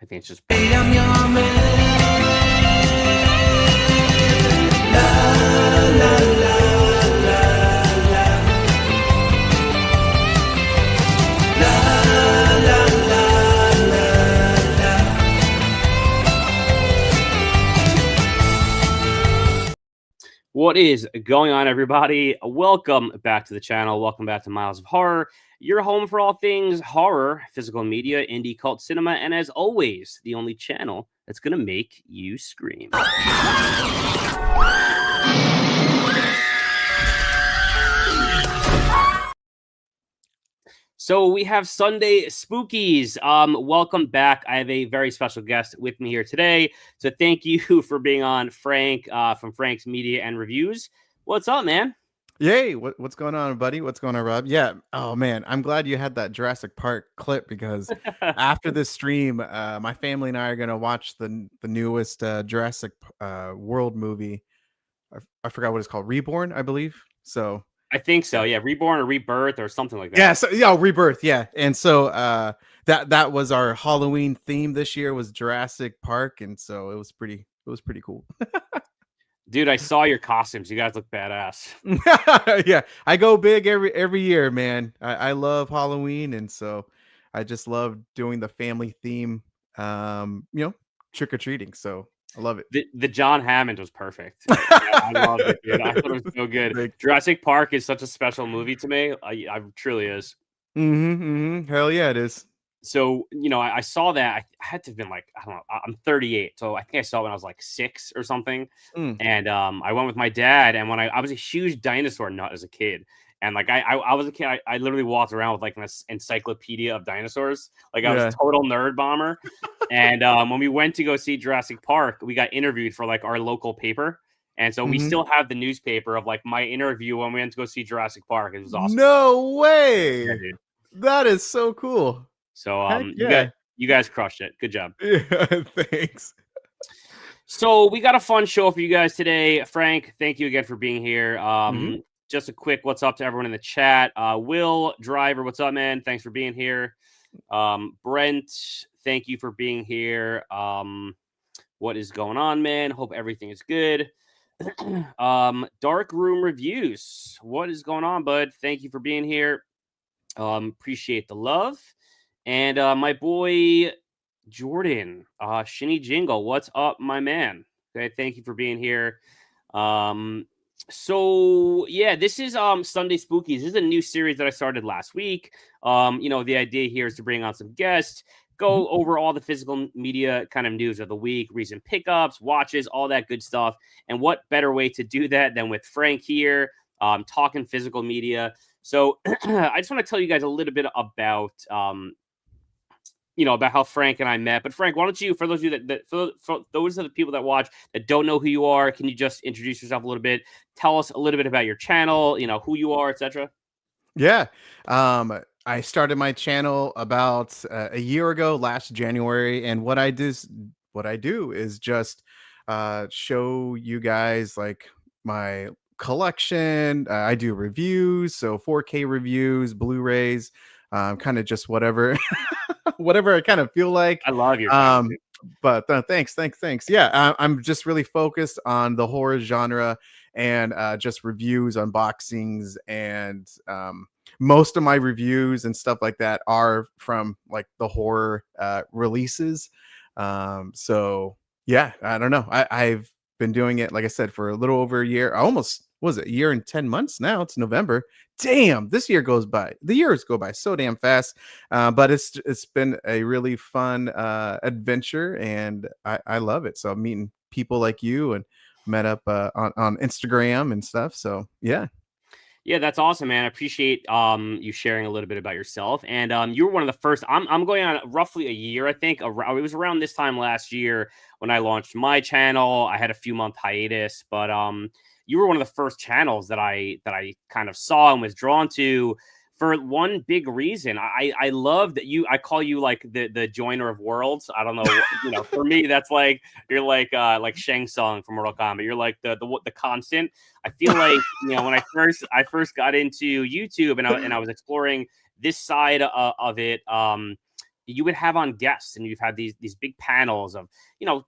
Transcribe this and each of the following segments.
I think it's just. What is going on, everybody? Welcome back to the channel. Welcome back to Miles of Horror, your home for all things horror, physical media, indie cult cinema, and as always, the only channel that's going to make you scream. So we have Sunday Spookies. Welcome back. I have a very special guest with me here today. So thank you for being on, Frank, from Frank's Media and Reviews. What's up, man? Yay! What's going on, buddy? What's going on, Rob? Yeah. Oh man, I'm glad you had that Jurassic Park clip because after this stream, my family and I are gonna watch the newest Jurassic World movie. I forgot what it's called, Reborn, I believe. So I think so. Yeah, Reborn or Rebirth or something like that. yeah, so yeah, Rebirth. Yeah, and so that was our Halloween theme this year was Jurassic Park, and so it was pretty cool. Dude, I saw your costumes. You guys look badass. Yeah, I go big every year, man. I love Halloween, and so I just love doing the family theme, trick or treating. So I love it. The John Hammond was perfect. I loved it, dude. I thought it was so good. Jurassic Park is such a special movie to me. I truly is. Hell yeah, it is. So, I saw that. I had to have been like, I don't know, I'm 38. So I think I saw it when I was like 6 or something. And I went with my dad. And when I was a huge dinosaur nut as a kid. And like I was a kid, I literally walked around with like an encyclopedia of dinosaurs. Like I was a total nerd bomber. And when we went to go see Jurassic Park, we got interviewed for like our local paper. And so we still have the newspaper of like my interview when we went to go see Jurassic Park. It was awesome. No way. Yeah, dude. That is so cool. So you guys crushed it. Good job. Yeah, thanks. So we got a fun show for you guys today. Frank, thank you again for being here. Just a quick what's up to everyone in the chat. Will Driver, what's up, man? Thanks for being here. Brent, thank you for being here. What is going on, man? Hope everything is good. Dark Room Reviews, what is going on, bud? Thank you for being here. Appreciate the love. And my boy Jordan, Shinny Jingle, what's up, my man? Okay, thank you for being here. So yeah, this is Sunday Spookies. This is a new series that I started last week. The idea here is to bring on some guests, go over all the physical media kind of news of the week, recent pickups, watches, all that good stuff. And what better way to do that than with Frank here, talking physical media. So I just want to tell you guys a little bit about about how Frank and I met. But Frank, why don't you, for those of you for those of the people that watch that don't know who you are, can you just introduce yourself a little bit? Tell us a little bit about your channel, who you are, etc. Yeah. I started my channel about a year ago, last January, and what I do is just show you guys like my collection. I do reviews, so 4K reviews, Blu-rays, kind of just whatever whatever I kind of feel like. I love your but thanks. Yeah, I'm just really focused on the horror genre and just reviews, unboxings, and most of my reviews and stuff like that are from like the horror releases. So yeah, I don't know. I've been doing it, like I said, for a little over a year. Almost, was it a year and 10 months now? It's November. Damn, this year goes by. The years go by so damn fast. But it's been a really fun adventure, and I love it. So I'm meeting people like you and met up on Instagram and stuff. So yeah. Yeah, that's awesome, man. I appreciate you sharing a little bit about yourself. And you were one of the first. I'm going on roughly a year, I think. It was around this time last year when I launched my channel. I had a few month hiatus, but you were one of the first channels that I kind of saw and was drawn to for one big reason. I love that I call you like the joiner of worlds. I don't know, for me that's like you're like Shang Tsung from Mortal Kombat. You're like the constant. I feel like when I first got into YouTube and I was exploring this side of it. you would have on guests, and you've had these big panels of, you know,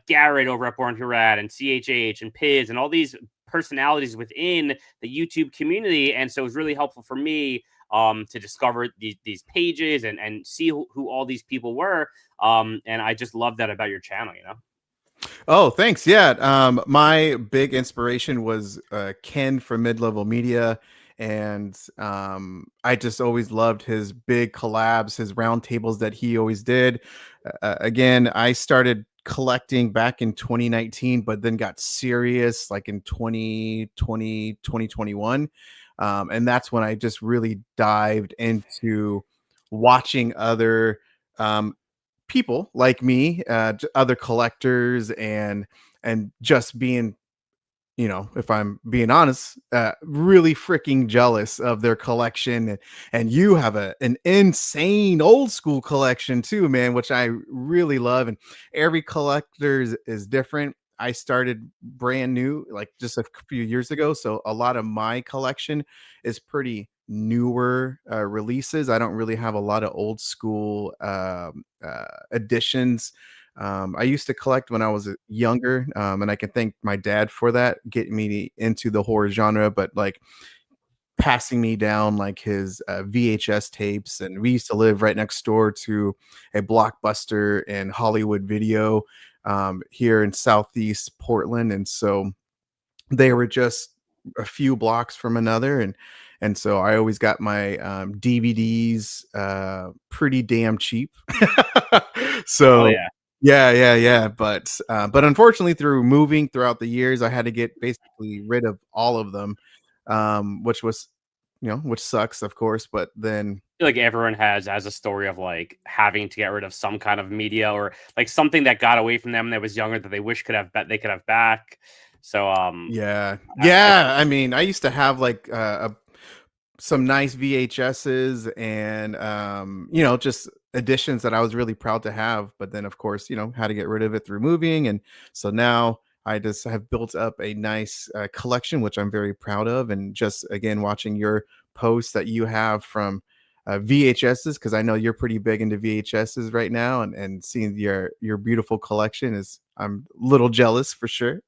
Garrett over at Born to Rad and CHH and Piz and all these personalities within the YouTube community. And so it was really helpful for me to discover these pages and see who all these people were. And I just love that about your channel, you know? Oh, thanks. Yeah. My big inspiration was Ken from Mid Level Media. And I just always loved his big collabs, his roundtables that he always did. Again, I started collecting back in 2019, but then got serious like in 2020, 2021. And that's when I just really dived into watching other um, people like me, other collectors, and just being, you know, if I'm being honest, really freaking jealous of their collection. And you have an insane old school collection too, man, which I really love. And every collector is different. I started brand new, like just a few years ago. So a lot of my collection is pretty newer releases. I don't really have a lot of old school editions. I used to collect when I was younger, and I can thank my dad for that, getting me into the horror genre. But like passing me down like his VHS tapes, and we used to live right next door to a Blockbuster and Hollywood Video here in Southeast Portland, and so they were just a few blocks from another. And so I always got my DVDs pretty damn cheap. Oh So yeah. yeah. But unfortunately, through moving throughout the years, I had to get basically rid of all of them, which was, you know, which sucks, of course. But then I feel like everyone has a story of like having to get rid of some kind of media or like something that got away from them when they was younger that they wish they could have back. So yeah, I yeah. I mean, I used to have like some nice VHSs and you know, just editions that I was really proud to have, but then of course, you know, had to get rid of it through moving. And so now I just have built up a nice collection, which I'm very proud of. And just again watching your posts that you have from VHSs, because I know you're pretty big into VHSs right now, and seeing your beautiful collection is, I'm a little jealous for sure.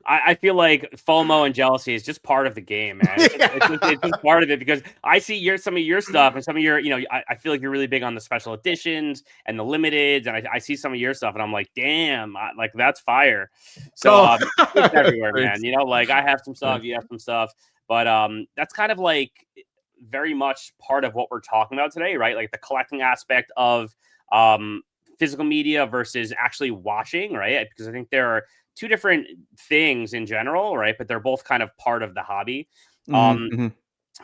I feel like FOMO and jealousy is just part of the game, man. It's just part of it because I see some of your stuff and some of your, you know, I feel like you're really big on the special editions and the limiteds, and I see some of your stuff and I'm like, damn, like that's fire. So Oh, it's everywhere, man. thanks. You know, like I have some Yeah. stuff, you have some stuff, but that's kind of like very much part of what we're talking about today, right? Like the collecting aspect of um physical media versus actually watching, right? Because I think there are two different things in general, right? But they're both kind of part of the hobby. Mhm, Um, mhm.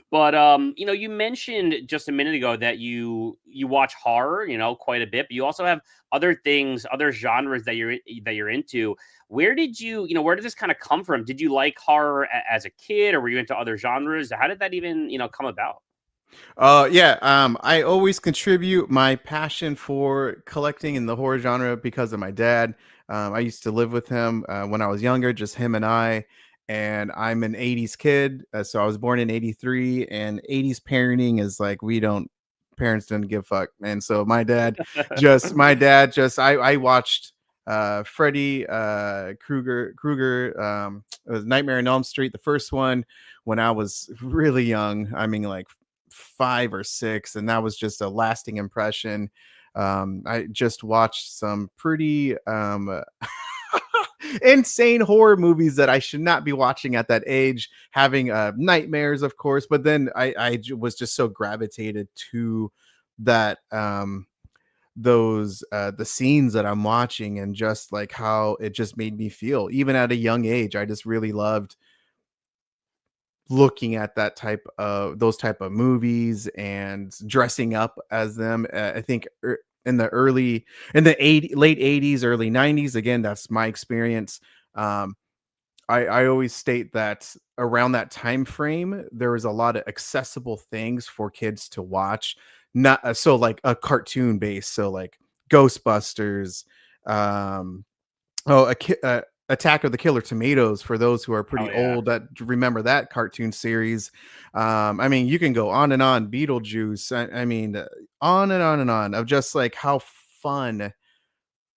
but you know, you mentioned just a minute ago that you watch horror, you know, quite a bit. But you also have other things, other genres that you're into. Where did you know, where did this kind of come from? Did you like horror as a kid, or were you into other genres? How did that even, you know, come about? Yeah. I always contribute my passion for collecting in the horror genre because of my dad. I used to live with him when I was younger, just him and I. And I'm an '80s kid, so I was born in '83. And '80s parenting is like, we don't, parents don't give a fuck. And so my dad just, I watched Freddy Krueger, it was Nightmare on Elm Street, the first one, when I was really young. I mean, like 5 or 6, and that was just a lasting impression. I just watched some pretty insane horror movies that I should not be watching at that age, having nightmares, of course. But then was just so gravitated to that those the scenes that I'm watching, and just like how it just made me feel even at a young age. I just really loved looking at that type of those type of movies and dressing up as them. I think in the late '80s, early '90s. Again, that's my experience. Um, I always state that around that time frame, there was a lot of accessible things for kids to watch. Not so like a cartoon base, so like Ghostbusters. Um, oh, Attack of the Killer Tomatoes, for those who are pretty Hell yeah. old that remember that cartoon series. I mean, you can go on and on. Beetlejuice. I mean, on and on and on of just like how fun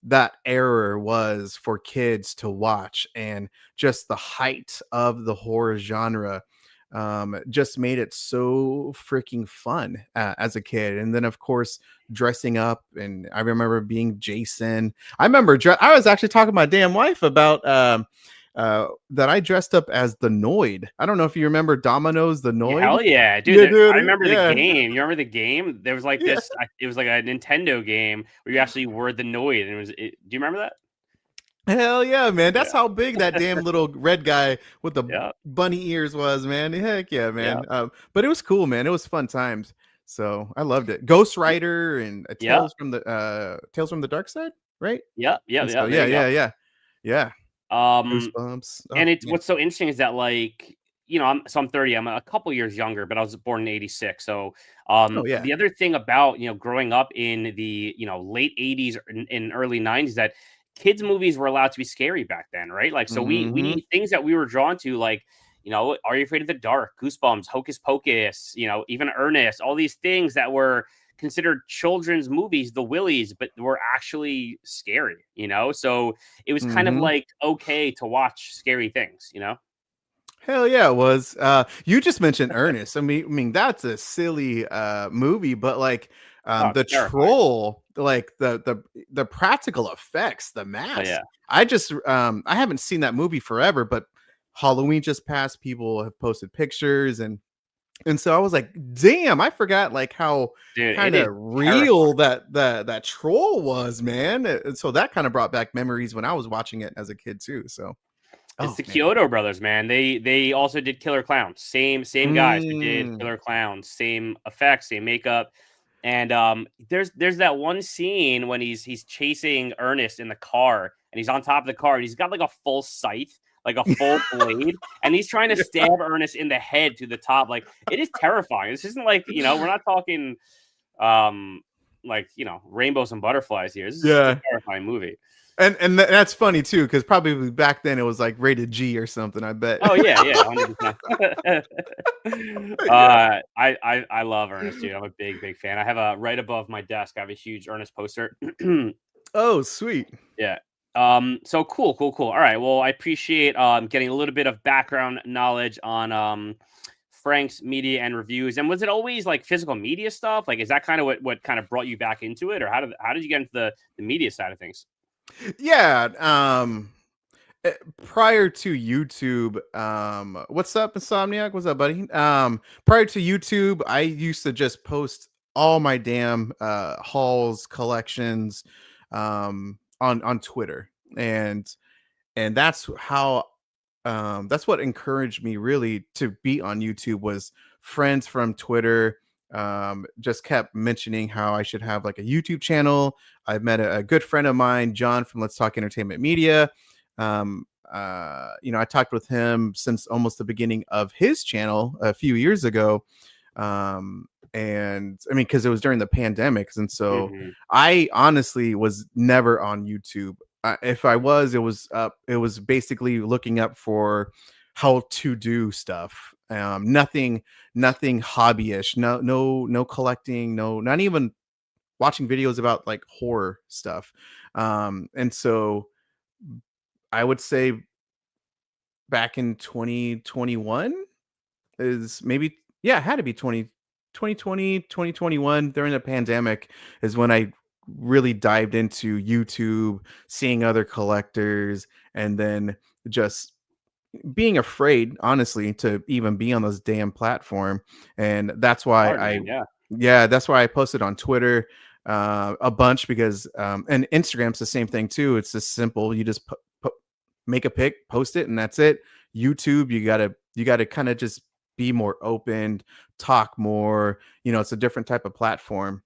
that era was for kids to watch, and just the height of the horror genre just made it so freaking fun as a kid. And then of course dressing up, and I remember being Jason. I remember I was actually talking to my damn wife about that I dressed up as the Noid. I don't know if you remember Domino's the Yeah, Noid. hell yeah, dude. Yeah, I dude. remember the Yeah. game. You remember the game? There was like Yeah. this. It was like a Nintendo game where you actually were the Noid, and it was. Do you remember that? Hell yeah, man. That's Yeah, how big that damn little red guy with the yeah, bunny ears was, man. Heck yeah, yeah, man. But it was cool, man. It was fun times. So I loved it. Ghost Rider and yeah, Tales from the Dark Side, right? yeah, yeah, And so yeah. There yeah, you go. yeah, yeah. Yeah. Um, Goosebumps. Oh and it's man. what's so interesting is that like I'm 30. I'm a couple years younger, but I was born in '86. So Oh yeah. the other thing about growing up in the late '80s and early '90s that kids movies were allowed to be scary back then, right? Like so Mm-hmm. we things that we were drawn to like. Are You Afraid of the Dark? Goosebumps, Hocus Pocus, even Ernest, all these things that were considered children's movies, the Willies, but were actually scary. So it was kind of Mm-hmm. like okay to watch scary things. Hell yeah, it was. You just mentioned Ernest. I mean that's a silly movie, but like Oh, the it's terrifying. troll, like the practical effects, the Oh mask. yeah. I haven't seen that movie forever, but Halloween just passed. People have posted pictures, and so I was like, damn, I forgot like how Dude, it kind is of real terrifying. that troll was, man. And so that kind of brought back memories when I was watching it as a kid too. So It's oh the man. Kyoto brothers, man. They also did Killer Clowns. Same guys who did Mm. Killer Clowns, same effects, same makeup. And there's that one scene when he's chasing Ernest in the car and he's on top of the car and he's got like a full scythe, like a full blade, and he's trying to stab Ernest in the head to the top. Like it is terrifying. This isn't like, we're not talking like, rainbows and butterflies here. This is a Yeah. terrifying movie. And that's funny too, because probably back then it was like rated G or something, I bet. Oh yeah, yeah, 100%. Yeah. I love Ernest, dude. I'm a big fan. I have a right above my desk. I have a huge Ernest poster. Oh, sweet. Yeah. So cool. All right. Well, I appreciate getting a little bit of background knowledge on Frank's media and reviews. And was it always like physical media stuff? Like, is that kind of what kind of brought you back into it, or how did you get into the media side of things? Yeah, prior to YouTube, what's up, Insomniac? What's up, buddy? Prior to YouTube, I used to just post all my damn hauls, collections, on Twitter, and that's what encouraged me really to be on YouTube. Was friends from Twitter just kept mentioning how I should have like a YouTube channel. I've met a good friend of mine, John from Let's Talk Entertainment Media. I talked with him since almost the beginning of his channel a few years ago. And I mean, because it was during the pandemics, and so Hmm. I honestly was never on YouTube. If I was, it was basically looking up for how to do stuff. Nothing hobbyish. No collecting. No, not even watching videos about like horror stuff. And so I would say back in 2021 is maybe, yeah, it had to be 2021 during the pandemic is when I really dived into YouTube, seeing other collectors, and then just being afraid, honestly, to even be on this damn platform. And that's why Hard, man. Yeah, yeah, that's why I posted on Twitter a bunch, because and Instagram's the same thing too. It's just simple. You just make a pic, post it, and that's it. YouTube, you gotta kind of just be more open, talk more. It's a different type of platform.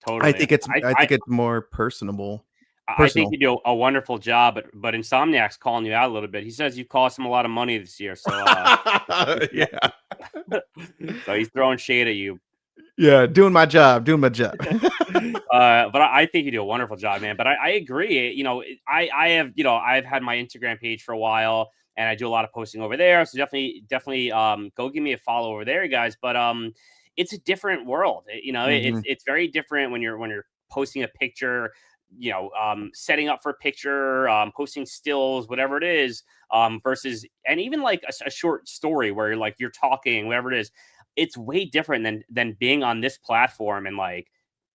I totally. think it's I think it's more personable. I think Personal. you do a wonderful job, but Insomniac's calling you out a little bit. He says you cost him a lot of money this year, so Yeah. so he's throwing shade at you. Yeah, doing my job, doing my job. But I think you do a wonderful job, man. But I agree. You know, I have, you know, I've had my Instagram page for a while, and I do a lot of posting over there. So definitely go give me a follow over there, guys. But it's a different world. You know, Mhm. it's very different when you're posting a picture. You know, setting up for a picture, posting stills, whatever it is, versus and even like a short story where you're talking, whatever it is. It's way different than being on this platform and like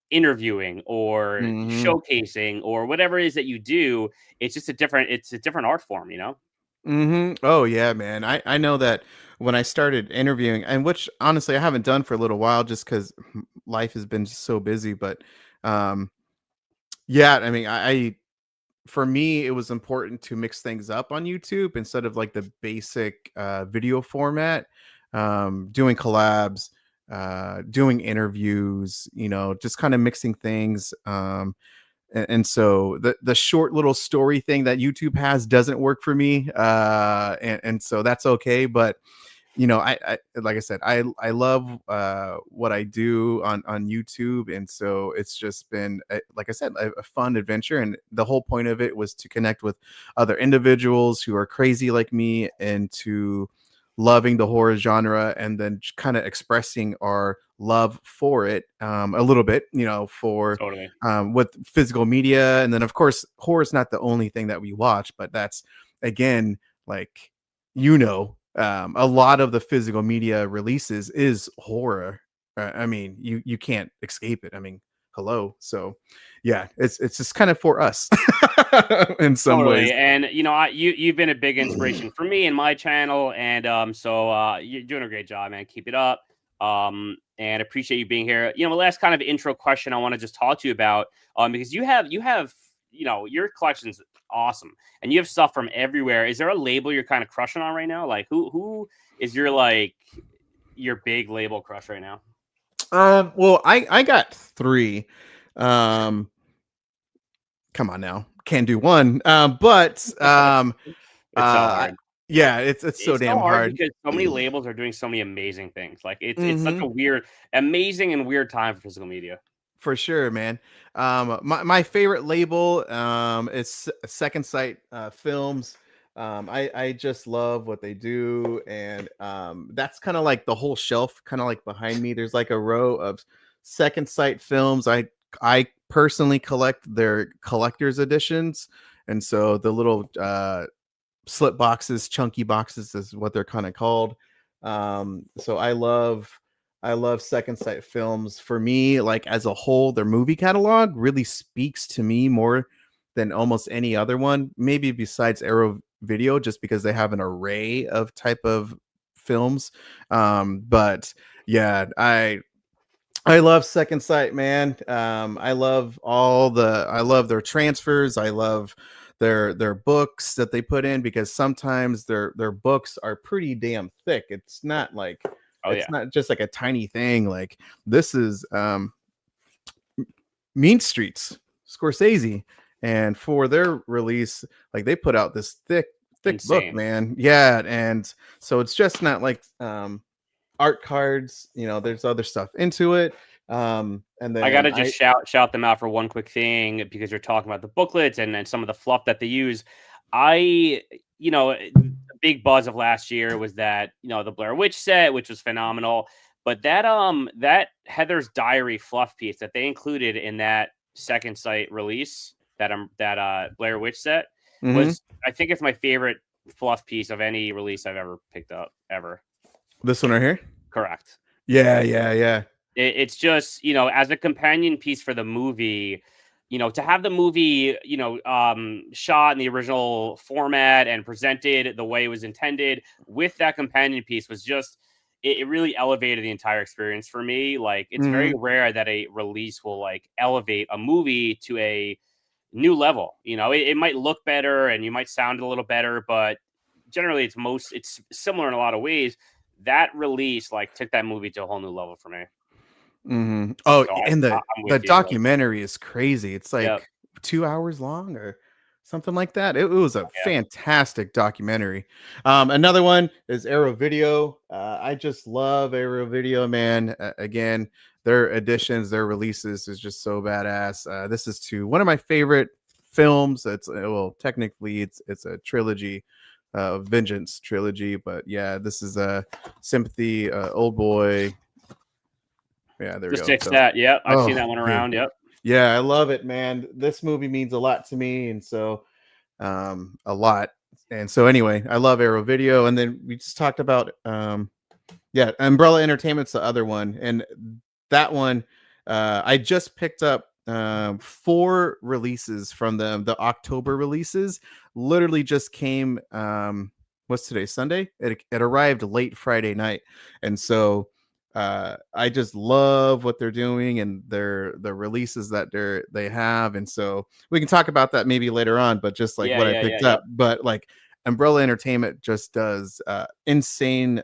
interviewing or Mhm. showcasing or whatever it is that you do. It's just a different art form, you know? Oh yeah, man. I know that when I started interviewing, and which honestly I haven't done for a little while, just because life has been just so busy. But um, yeah, I mean, I for me it was important to mix things up on YouTube instead of like the basic video format. Doing collabs, doing interviews, just kind of mixing things. And so the short little story thing that YouTube has doesn't work for me, and so that's okay. But I like I said, I love what I do on YouTube, and so it's just been like I said, a fun adventure. And the whole point of it was to connect with other individuals who are crazy like me, and to loving the horror genre, and then kind of expressing our love for it a little bit, for Totally. with physical media. And then of course horror is not the only thing that we watch, but that's again, like, a lot of the physical media releases is horror. I mean, you can't escape it. I mean, hello. So yeah, it's just kind of for us in some Totally. ways. And you know, you've been a big inspiration for me and my channel. And so you're doing a great job, man. Keep it up. And appreciate you being here. You know, the last kind of intro question I want to just talk to you about, because you have, you know, your collection's awesome and you have stuff from everywhere. Is there a label you're kind of crushing on right now? Like who is your like your big label crush right now? Well, I got three. Um, Come on now, can't do one. But It's so I, hard. yeah, it's so It's so damn hard hard. because so many labels are doing so many amazing things. Like it's such Hmm. a weird, amazing and weird time for physical media. For sure, man. My favorite label is Second Sight Films. I just love what they do, and that's kind of like the whole shelf, kind of like behind me. There's like a row of Second Sight Films. I personally collect their collector's editions, and so the little slip boxes, chunky boxes is what they're kind of called. So I love Second Sight Films. For me, like as a whole, their movie catalog really speaks to me more than almost any other one, maybe besides Arrow Video, just because they have an array of type of films. But yeah, I love Second Sight, man. I love their transfers. I love their books that they put in, because sometimes their books are pretty damn thick. Oh It's yeah, not just like a tiny thing. Like this is Mean Streets, Scorsese, and for their release, like they put out this thick book, insane. man. Yeah, and so it's just not like art cards. There's other stuff into it. And I then gotta just shout them out for one quick thing because you're talking about the booklets and some of the fluff that they use. I, you know, the big buzz of last year was that, you know, the Blair Witch set, which was phenomenal. But that Heather's Diary fluff piece that they included in that second site release, that Blair Witch set, Mhm. was, I think it's my favorite fluff piece of any release I've ever picked up ever. This one right here. Correct. Yeah, yeah, yeah. It's just, you know, as a companion piece for the movie, you know, to have the movie, you know, shot in the original format and presented the way it was intended with that companion piece was just, it really elevated the entire experience for me. Like, it's very Mhm. rare that a release will like elevate a movie to a new level. You know, it might look better and you might sound a little better, but generally it's similar in a lot of ways. That release like took that movie to a whole new level for me. Mhm. Oh, So and the I'm the with you. Like, documentary is crazy. It's yep. like 2 hours long or something like that. It was a Yeah. fantastic documentary. Another one is Arrow Video. I just love Arrow Video, man. Again, their additions, their releases is just so badass. This is to one of my favorite films. It's well, technically, it's a trilogy, Vengeance trilogy, but yeah, this is a Sympathy, Old Boy. Yeah, there we The go. Six So, that. Yep. I've seen oh, that one dude. around. Yep. Yeah, I love it, man. This movie means a lot to me, and so a lot. And so anyway, I love Arrow Video, and then we just talked about yeah, Umbrella Entertainment's the other one, and that one I just picked up 4 releases from them. The October releases literally just came. What's today? Sunday. It arrived late Friday night, and so I just love what they're doing and the releases that they have, and so we can talk about that maybe later on. But just like Yeah. what I Yeah. Yeah. picked Yep. up, but like Umbrella Entertainment just does insane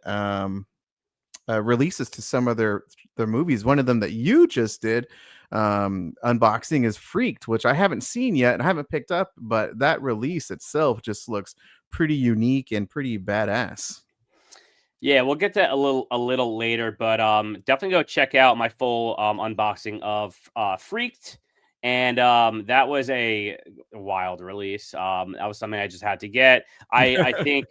releases to some of their movies. One of them that you just did unboxing is Freaked, which I haven't seen yet and I haven't picked up, but that release itself just looks pretty unique and pretty badass. Yeah, we'll get to that a little later, but definitely go check out my full unboxing of Freaked. And that was a wild release. That was something I just had to get. I think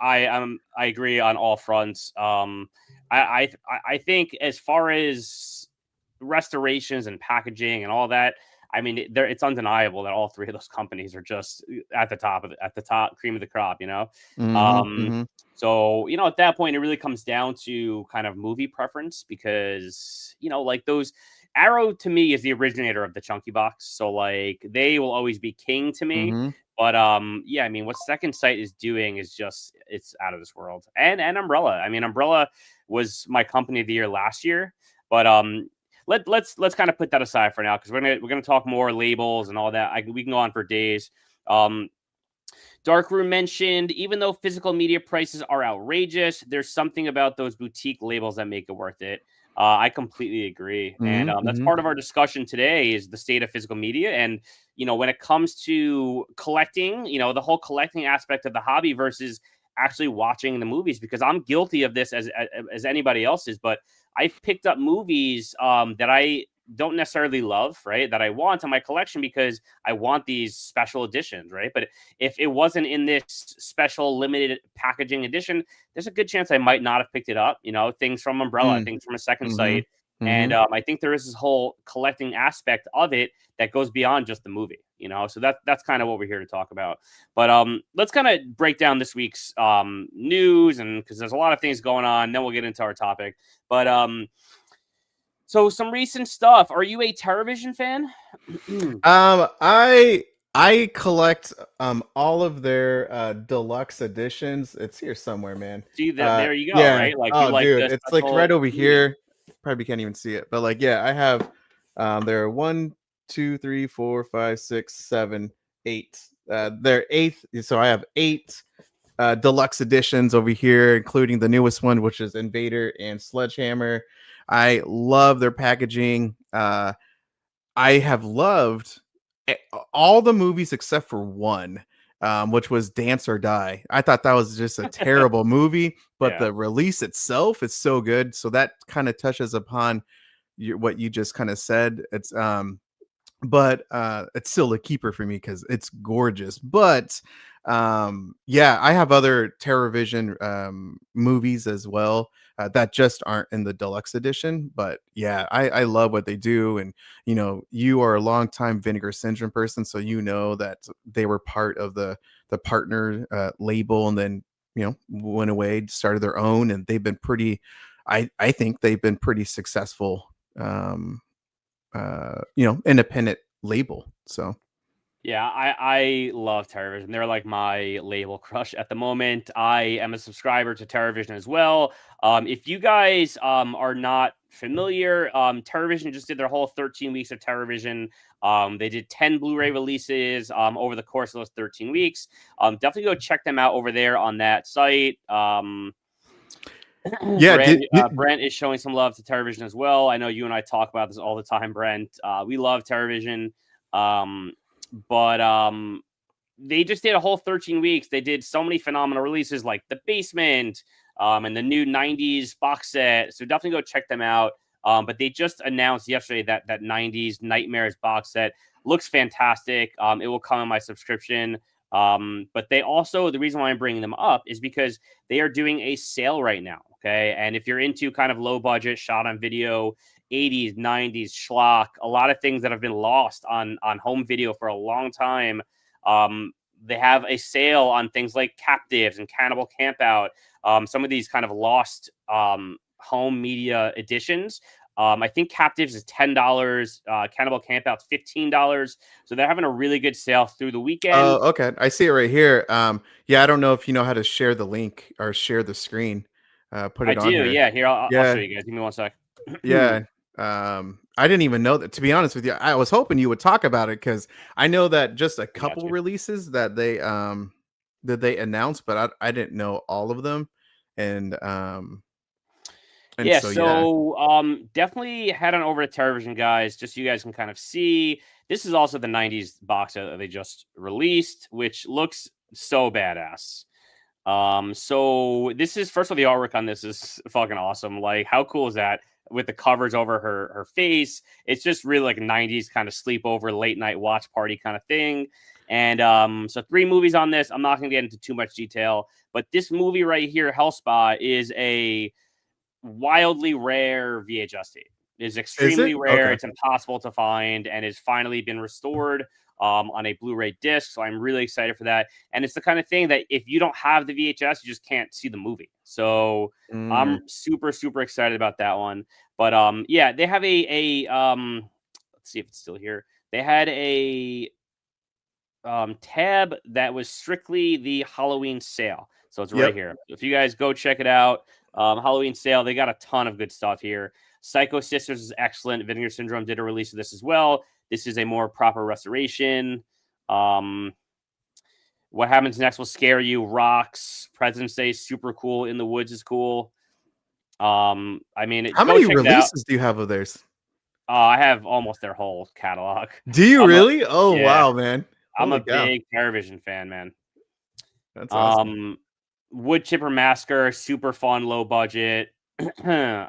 I agree on all fronts. I think as far as restorations and packaging and all that, I mean, it's undeniable that all three of those companies are just at the top at the top cream of the crop. Hmm. Um, Hmm. so, at that point, it really comes down to kind of movie preference because, like those Arrow to me is the originator of the chunky box. So like they will always be king to me. Hmm. But yeah, I mean what Second Sight is doing is just it's out of this world. And Umbrella. I mean, Umbrella was my company of the year last year. But let's kind of put that aside for now because we're gonna talk more labels and all that. We can go on for days. Um, Darkroom mentioned, even though physical media prices are outrageous, there's something about those boutique labels that make it worth it. I completely agree, and Hmm. that's Hmm. part of our discussion today is the state of physical media. And when it comes to collecting, the whole collecting aspect of the hobby versus actually watching the movies, because I'm guilty of this as anybody else is. But I've picked up movies that I don't necessarily love, right? That I want in my collection because I want these special editions, right? But if it wasn't in this special limited packaging edition, there's a good chance I might not have picked it up. Things from Umbrella, things from a Second Hmm. Sight. And Hmm. I think there is this whole collecting aspect of it that goes beyond just the movie, So that's kind of what we're here to talk about. But let's kind of break down this week's news, and because there's a lot of things going on. Then we'll get into our topic. But so some recent stuff. Are you a television fan? I collect all of their deluxe editions. It's here somewhere, man. See, there you go, Yeah. right? Like you Oh, like dude, the it's like right special over media. here. Probably can't even see it, but like, yeah, I have there are 1, 2, 3, 4, 5, 6, 7, 8. They're eighth, so I have 8 deluxe editions over here, including the newest one, which is Invader and Sledgehammer. I love their packaging. I have loved all the movies except for one, which was Dance or Die. I thought that was just a terrible movie, but Yeah. the release itself is so good. So that kind of touches upon what you just kind of said. But it's still a keeper for me because it's gorgeous. But yeah, I have other TerrorVision movies as well that just aren't in the deluxe edition. But yeah, I love what they do. And you are a longtime Vinegar Syndrome person, so you know that they were part of the partner label, and then went away, started their own, and they've been pretty. I think they've been pretty successful. Independent label. So Yeah, I love TerrorVision. They're like my label crush at the moment. I am a subscriber to TerrorVision as well. If you guys are not familiar, TerrorVision just did their whole 13 weeks of TerrorVision. They did 10 Blu-ray releases over the course of those 13 weeks. Definitely go check them out over there on that site. yeah, Brent is showing some love to TerrorVision as well. I know you and I talk about this all the time, Brent. We love TerrorVision. But they just did a whole 13 weeks. They did so many phenomenal releases like The Basement, and the new 90s box set. So definitely go check them out. But they just announced yesterday that that 90s Nightmares box set looks fantastic. It will come in my subscription. But they also, the reason why I'm bringing them up is because they are doing a sale right now. Okay. And if you're into kind of low budget shot on video, 80s, 90s schlock, a lot of things that have been lost on home video for a long time. They have a sale on things like Captives and Cannibal Campout, some of these kind of lost home media editions. I think Captives is $10. Cannibal Campout's $15. So they're having a really good sale through the weekend. Oh, okay. I see it right here. Yeah, I don't know if you know how to share the link or share the screen. Put I it on do. here. Yeah. Here, I'll show Yeah, you guys. Give me one sec. yeah. I didn't even know that. To be honest with you, I was hoping you would talk about it because I know that just a I got couple you. releases that they announced, but I didn't know all of them, and Yeah, so yeah. so definitely head on over to television, guys, just so you guys can kind of see. This is also the 90s box set that they just released, which looks so badass. So this is first of all, the artwork on this is fucking awesome. Like, how cool is that? With the covers over her face. It's just really like 90s kind of sleepover, late night watch party kind of thing. And so 3 movies on this. I'm not gonna get into too much detail, but this movie right here, Hellspot, is a wildly rare VHS tape. It is Is extremely it rare. okay? It's impossible to find, and has finally been restored on a Blu-ray disc. So I'm really excited for that. And it's the kind of thing that if you don't have the VHS, you just can't see the movie. So Mm, I'm super super excited about that one. But yeah, they have a let's see if it's still here. They had a tab that was strictly the Halloween sale. So it's right yep. here. If you guys go check it out, Halloween sale, they got a ton of good stuff here. Psycho Sisters is excellent. Vinegar Syndrome did a release of this as well. This is a more proper restoration. Um, what happens next will scare you. Rocks, President's Day, super cool. In the Woods is cool. I mean, How go many check it out. releases do you have of theirs? I have almost their whole catalog. Do you I'm a really? Oh yeah, wow, man! I'm a Holy cow, big Terrorvision fan, man. that's awesome. Um, Wood Chipper Massacre, super fun, low budget.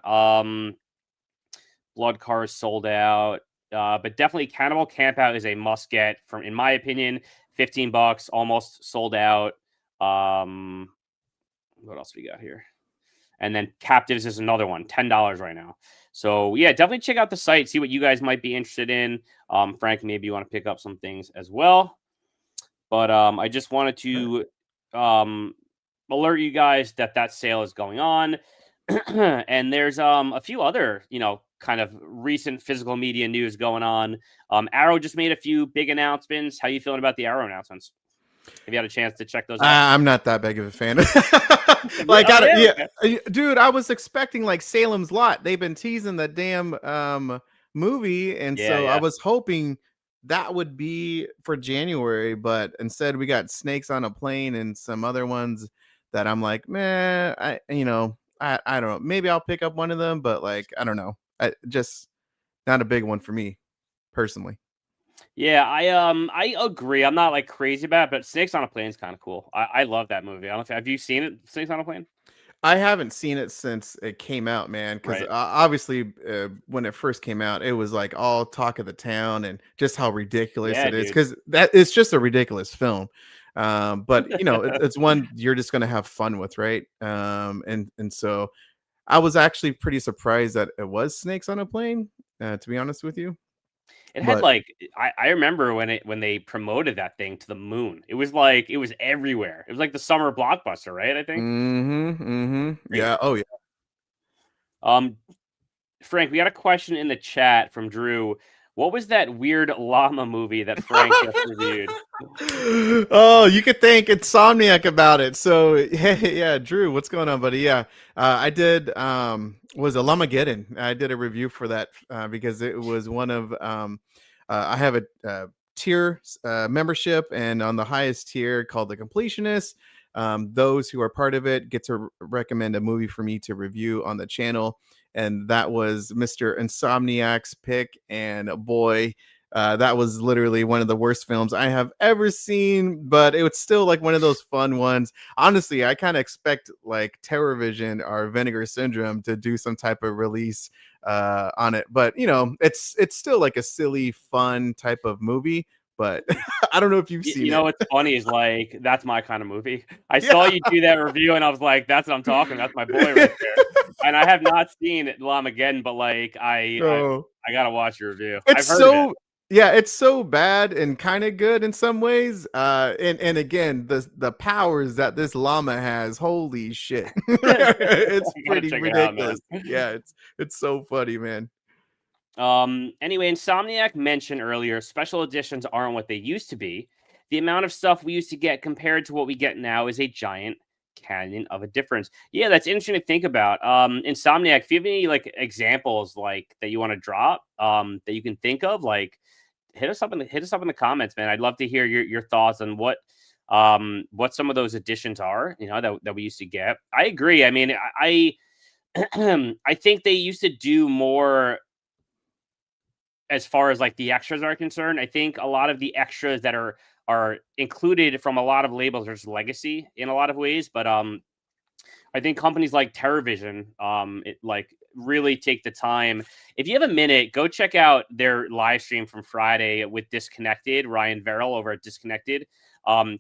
um, Blood Cars sold out. But definitely Cannibal Campout is a must get from, in my opinion, $15, almost sold out. Um, what else we got here? And then Captives is another one, $10 right now. So yeah, definitely check out the site, see what you guys might be interested in. Frank, maybe you want to pick up some things as well. But I just wanted to um, alert you guys that that sale is going on. And there's a few other, kind of recent physical media news going on. Arrow just made a few big announcements. How you feeling about the Arrow announcements? Have you had a chance to check those out? I'm not that big of a fan. Like, Oh yeah, yeah, okay. dude, I was expecting like Salem's Lot. They've been teasing the damn movie, and Yeah, so I yeah. was hoping that would be for January, but instead we got Snakes on a Plane and some other ones that I'm like, man, I don't know. Maybe I'll pick up one of them, but like, I don't know. I just not a big one for me personally. Yeah, I agree. I'm not like crazy about it, but Snakes on a Plane is kind of cool. I love that movie. I don't know have you seen it, Snakes on a Plane? I haven't seen it since it came out, man. Because Right. obviously, when it first came out, it was like all talk of the town and just how ridiculous Yeah, it is. dude. Because that it's just a ridiculous film. But it's one you're just gonna have fun with, right? And so I was actually pretty surprised that it was Snakes on a Plane. To be honest with you, It had but like I remember when they promoted that thing to the moon. It was like it was everywhere. It was like the summer blockbuster, right? I think. yeah, Crazy. oh yeah. Um, Frank, we got a question in the chat from Drew. What was that weird llama movie that Frank just reviewed? Oh, you could thank Insomniac about it. So hey, yeah, Drew, what's going on, buddy? Yeah, I did. Was a Lumageddon. I did a review for that because it was one of. I have a tier membership, and on the highest tier called the Completionist. Those who are part of it get to recommend a movie for me to review on the channel, and that was Mr. Insomniac's pick. And boy, That was literally one of the worst films I have ever seen, but it was still like one of those fun ones. Honestly, I kind of expect like Terror Vision or Vinegar Syndrome to do some type of release on it, but you know, it's still like a silly, fun type of movie. But I don't know if you've seen You know it. what's funny is like that's my kind of movie. I saw Yeah. you do that review, and I was like, "That's what I'm talking. That's my boy right there." And I have not seen Lamageddon, but like Oh. I gotta watch your review. It's I've heard of it. so yeah, it's so bad and kind of good in some ways. And again, the powers that this llama has, holy shit. It's I gotta pretty check it out, ridiculous. man. Yeah, it's so funny, man. Anyway, Insomniac mentioned earlier special editions aren't what they used to be. The amount of stuff we used to get compared to what we get now is a giant canyon of a difference. Yeah, that's interesting to think about. Insomniac, if you have any like examples like that you want to drop, that you can think of, like hit us up in the comments, man. I'd love to hear your thoughts on what some of those additions are, you know, that we used to get. I agree. I mean, I think they used to do more as far as like the extras are concerned. I think a lot of the extras that are included from a lot of labels are just legacy in a lot of ways. But I think companies like TerrorVision, it like really take the time. If you have a minute, go check out their live stream from Friday with Disconnected, Ryan Verrill over at Disconnected. Um,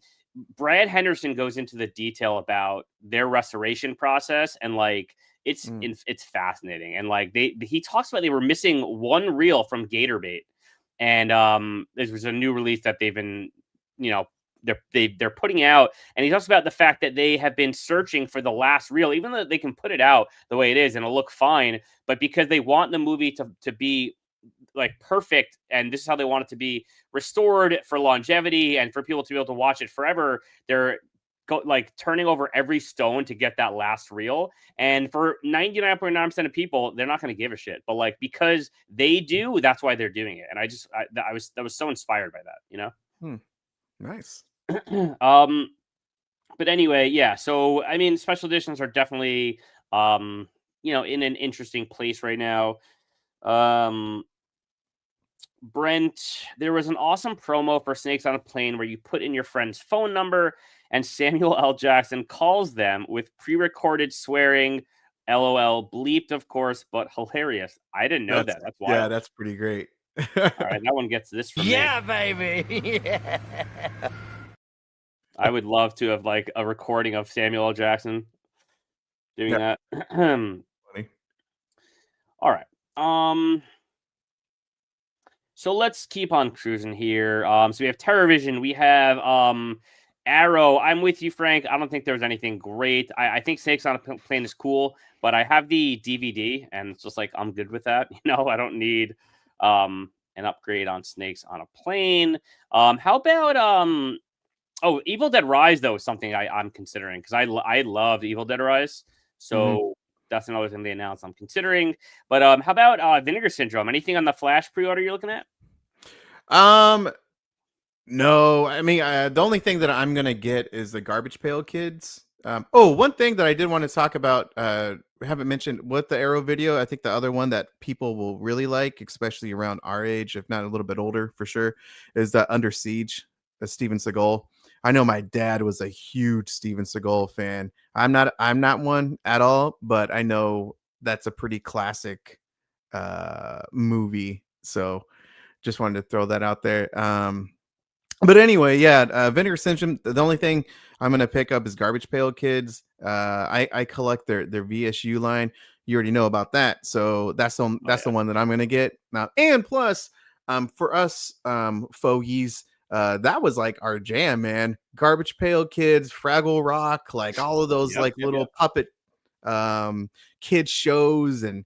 Brad Henderson goes into the detail about their restoration process, and like Mm. it's fascinating. And like he talks about they were missing one reel from Gatorbait, and this was a new release that they've been, you know, they're putting out. And he talks about the fact that they have been searching for the last reel, even though they can put it out the way it is and it'll look fine, but because they want the movie to be like perfect, and this is how they want it to be restored for longevity and for people to be able to watch it forever, they're like turning over every stone to get that last reel. And for 99.9% of people, they're not going to give a shit, but like because they do, that's why they're doing it. And I was so inspired by that, you know. Hmm. Nice. um but anyway, yeah, so I mean special editions are definitely you know, in an interesting place right now. um Brent, there was an awesome promo for Snakes on a Plane where you put in your friend's phone number and Samuel L. Jackson calls them with pre-recorded swearing. LOL, bleeped, of course, but hilarious. I didn't know That's that. That's yeah, wild. that's pretty great. All right, that one gets this from me. Yeah, baby. Yeah. I would love to have like a recording of Samuel L. Jackson doing Yeah, that. funny. All right. So let's keep on cruising here. So we have TerrorVision, we have Arrow. I'm with you, Frank. I don't think there was anything great. I think Snakes on a Plane is cool, but I have the DVD, and it's just like I'm good with that. You know, I don't need an upgrade on Snakes on a Plane. How about oh, Evil Dead Rise though is something I'm considering because I love Evil Dead Rise. Mhm. So that's another thing they announced I'm considering. But how about Vinegar Syndrome? Anything on the Flash pre-order you're looking at? Um, no, I mean, the only thing that I'm gonna get is the Garbage Pail Kids. Oh, one thing that I did want to talk about, we haven't mentioned with the Arrow video. I think the other one that people will really like, especially around our age, if not a little bit older, for sure, is that Under Siege, Steven Seagal. I know my dad was a huge Steven Seagal fan. I'm not one at all, but I know that's a pretty classic movie. So just wanted to throw that out there. But anyway, yeah, Vinegar Syndrome. The only thing I'm gonna pick up is Garbage Pail Kids. I collect their VSU line. You already know about that, so Oh that's the one that I'm gonna get now. And plus, for us fogies, that was like our jam, man. Garbage Pail Kids, Fraggle Rock, like all of those yeah. like little puppet kids shows, and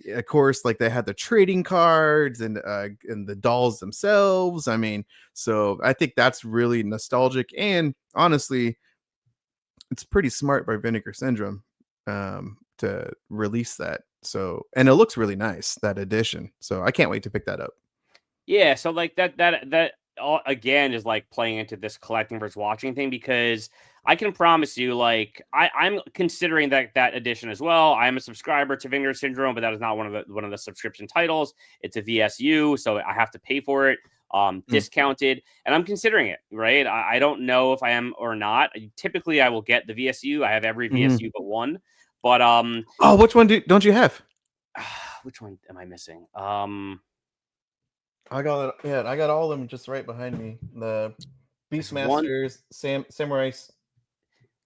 of course like they had the trading cards and the dolls themselves. I mean, so I think that's really nostalgic, and honestly it's pretty smart by Vinegar Syndrome to release that. So, and it looks really nice, that edition, so I can't wait to pick that up. Yeah, so like that all again is like playing into this collecting versus watching thing because I can promise you, like, I'm considering that edition as well. I am a subscriber to Vinegar Syndrome, but that is not one of the subscription titles. It's a VSU, so I have to pay for it, Mm. discounted, and I'm considering it. Right, I don't know if I am or not. Typically, I will get the VSU. I have every Mhm. VSU but one. But Oh, which one don't you have? which one am I missing? I got it. Yeah, I got all of them just right behind me. The There's one. Beastmasters, Samurai,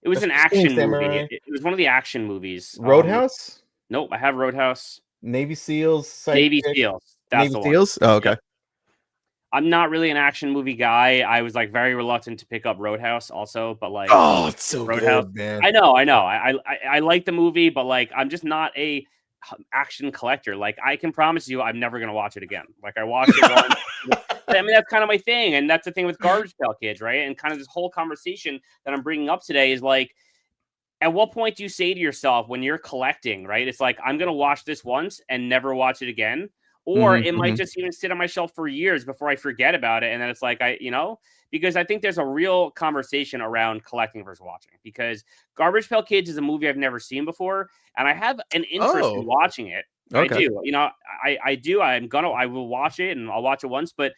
It was an Singing action movie. Samurai, It was one of the action movies. Roadhouse, Nope, I have Roadhouse. Navy SEALs, Navy Sidekick, SEALs. That's Navy the one. SEALs. Oh, Yep. okay. I'm not really an action movie guy. I was like very reluctant to pick up Roadhouse also, but like Oh, it's so Roadhouse. good, man. I know. I like the movie, but like I'm just not a action collector. Like I can promise you, I'm never gonna watch it again. Like I watched it once. I mean, that's kind of my thing, and that's the thing with Garbage Pail Kids, right? And kind of this whole conversation that I'm bringing up today is like, at what point do you say to yourself when you're collecting, right? It's like, I'm going to watch this once and never watch it again. Or Mhm, it might mhm, just even sit on my shelf for years before I forget about it. And then it's like, because I think there's a real conversation around collecting versus watching. Because Garbage Pail Kids is a movie I've never seen before. And I have an interest in Oh, watching it. I okay. do. I do. I will watch it and I'll watch it once. But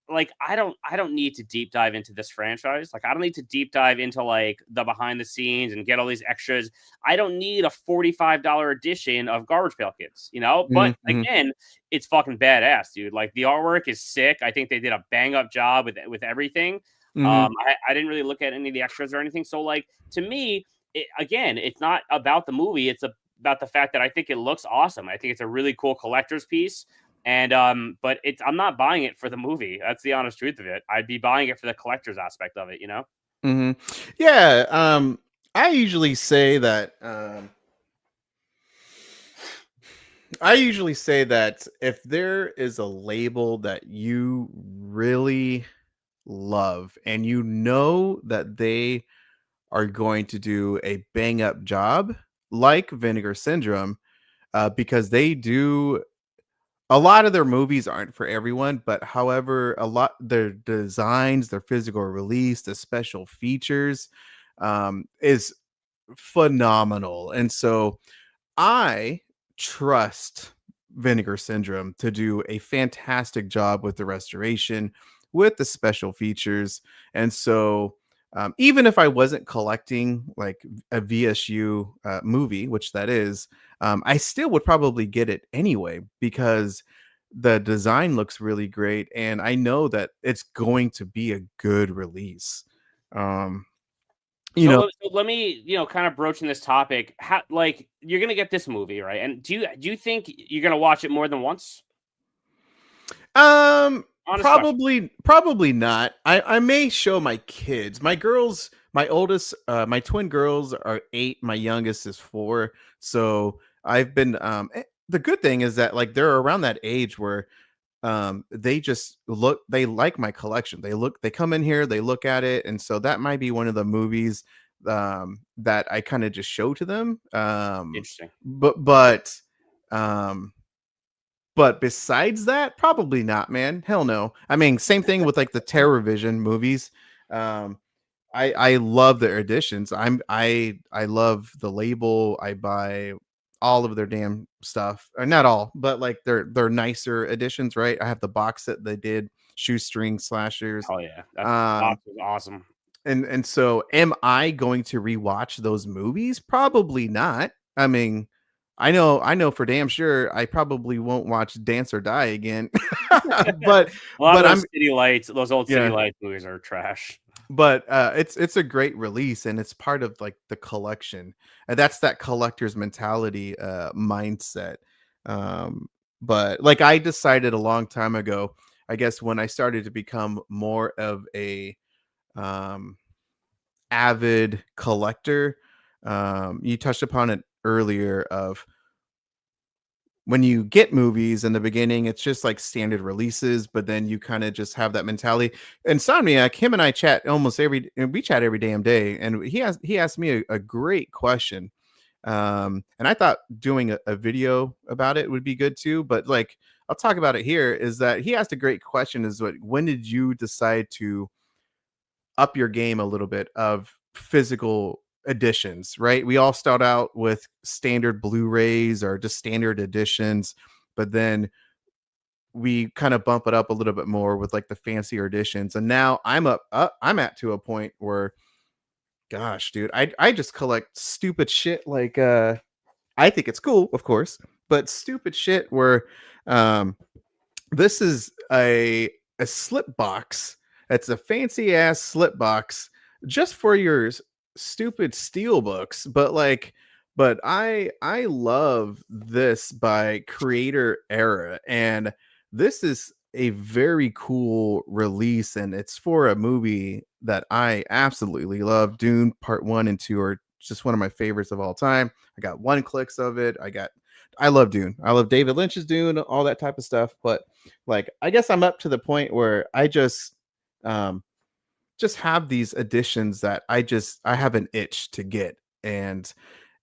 like I don't need to deep dive into this franchise. Like I don't need to deep dive into like the behind the scenes and get all these extras. I don't need a $45 edition of Garbage Pail Kids, But Mhm, mhm, again, it's fucking badass, dude. Like the artwork is sick. I think they did a bang up job with everything. mhm, I didn't really look at any of the extras or anything. So like to me, again, it's not about the movie. It's about the fact that I think it looks awesome. I think it's a really cool collector's piece. And but I'm not buying it for the movie. That's the honest truth of it. I'd be buying it for the collector's aspect of it. mhm. Yeah, I usually say that, if there is a label that you really love and you know that they are going to do a bang up job like Vinegar Syndrome, because they do a lot of their movies aren't for everyone, but however, a lot their designs, their physical release, the special features, is phenomenal. And so I trust Vinegar Syndrome to do a fantastic job with the restoration, with the special features. And so, even if I wasn't collecting like a VSU movie, which that is, I still would probably get it anyway because the design looks really great. And I know that it's going to be a good release. Um, you So, know, so let me, kind of broaching this topic. How, like, you're gonna get this movie, right? And do you think you're gonna watch it more than once? Honest question. probably not. I may show my kids. My girls, my oldest, my twin girls are 8, my youngest is 4. So I've been the good thing is that like they're around that age where they just they like my collection. They come in here, they look at it, and so that might be one of the movies that I kind of just show to them. Interesting. Um but besides that, probably not, man. Hell no. I mean, same thing with like the Terror Vision movies. Um, I love their editions. I love the label. I buy all of their damn stuff. Or not all, but like their nicer editions, right? I have the box set they did, shoestring slashers. Oh yeah, that Um, box was awesome. and so am I going to rewatch those movies? Probably not. I mean, I know for damn sure I probably won't watch Dance or Die again. but A lot of but those I'm City Lights, those old City yeah, Lights movies are trash. but it's a great release and it's part of like the collection. And that's that collector's mentality mindset. Um but like I decided a long time ago, I guess when I started to become more of a um avid collector. You touched upon it earlier of when you get movies in the beginning, it's just like standard releases, but then you kind of just have that mentality. Insomniac, him and I chat almost we chat every damn day, and he asked me a great question. And I thought doing a video about it would be good too, but like I'll talk about it here. Is that he asked a great question? Is what when did you decide to up your game a little bit of physical editions, right? We all start out with standard Blu-rays or just standard editions, but then we kind of bump it up a little bit more with like the fancier editions. And now I'm at to a point where, gosh, dude, I just collect stupid shit like I think it's cool, of course, but stupid shit where um this is a slip box. It's a fancy ass slip box just for your stupid steel books, but like but I love this by Creator Era, and this is a very cool release, and it's for a movie that I absolutely love. Dune Part 1 and 2 are just one of my favorites of all time. I got one clicks of it. I love Dune. I love David Lynch's Dune, all that type of stuff. But like, I guess I'm up to the point where I um just have these additions that I have an itch to get. And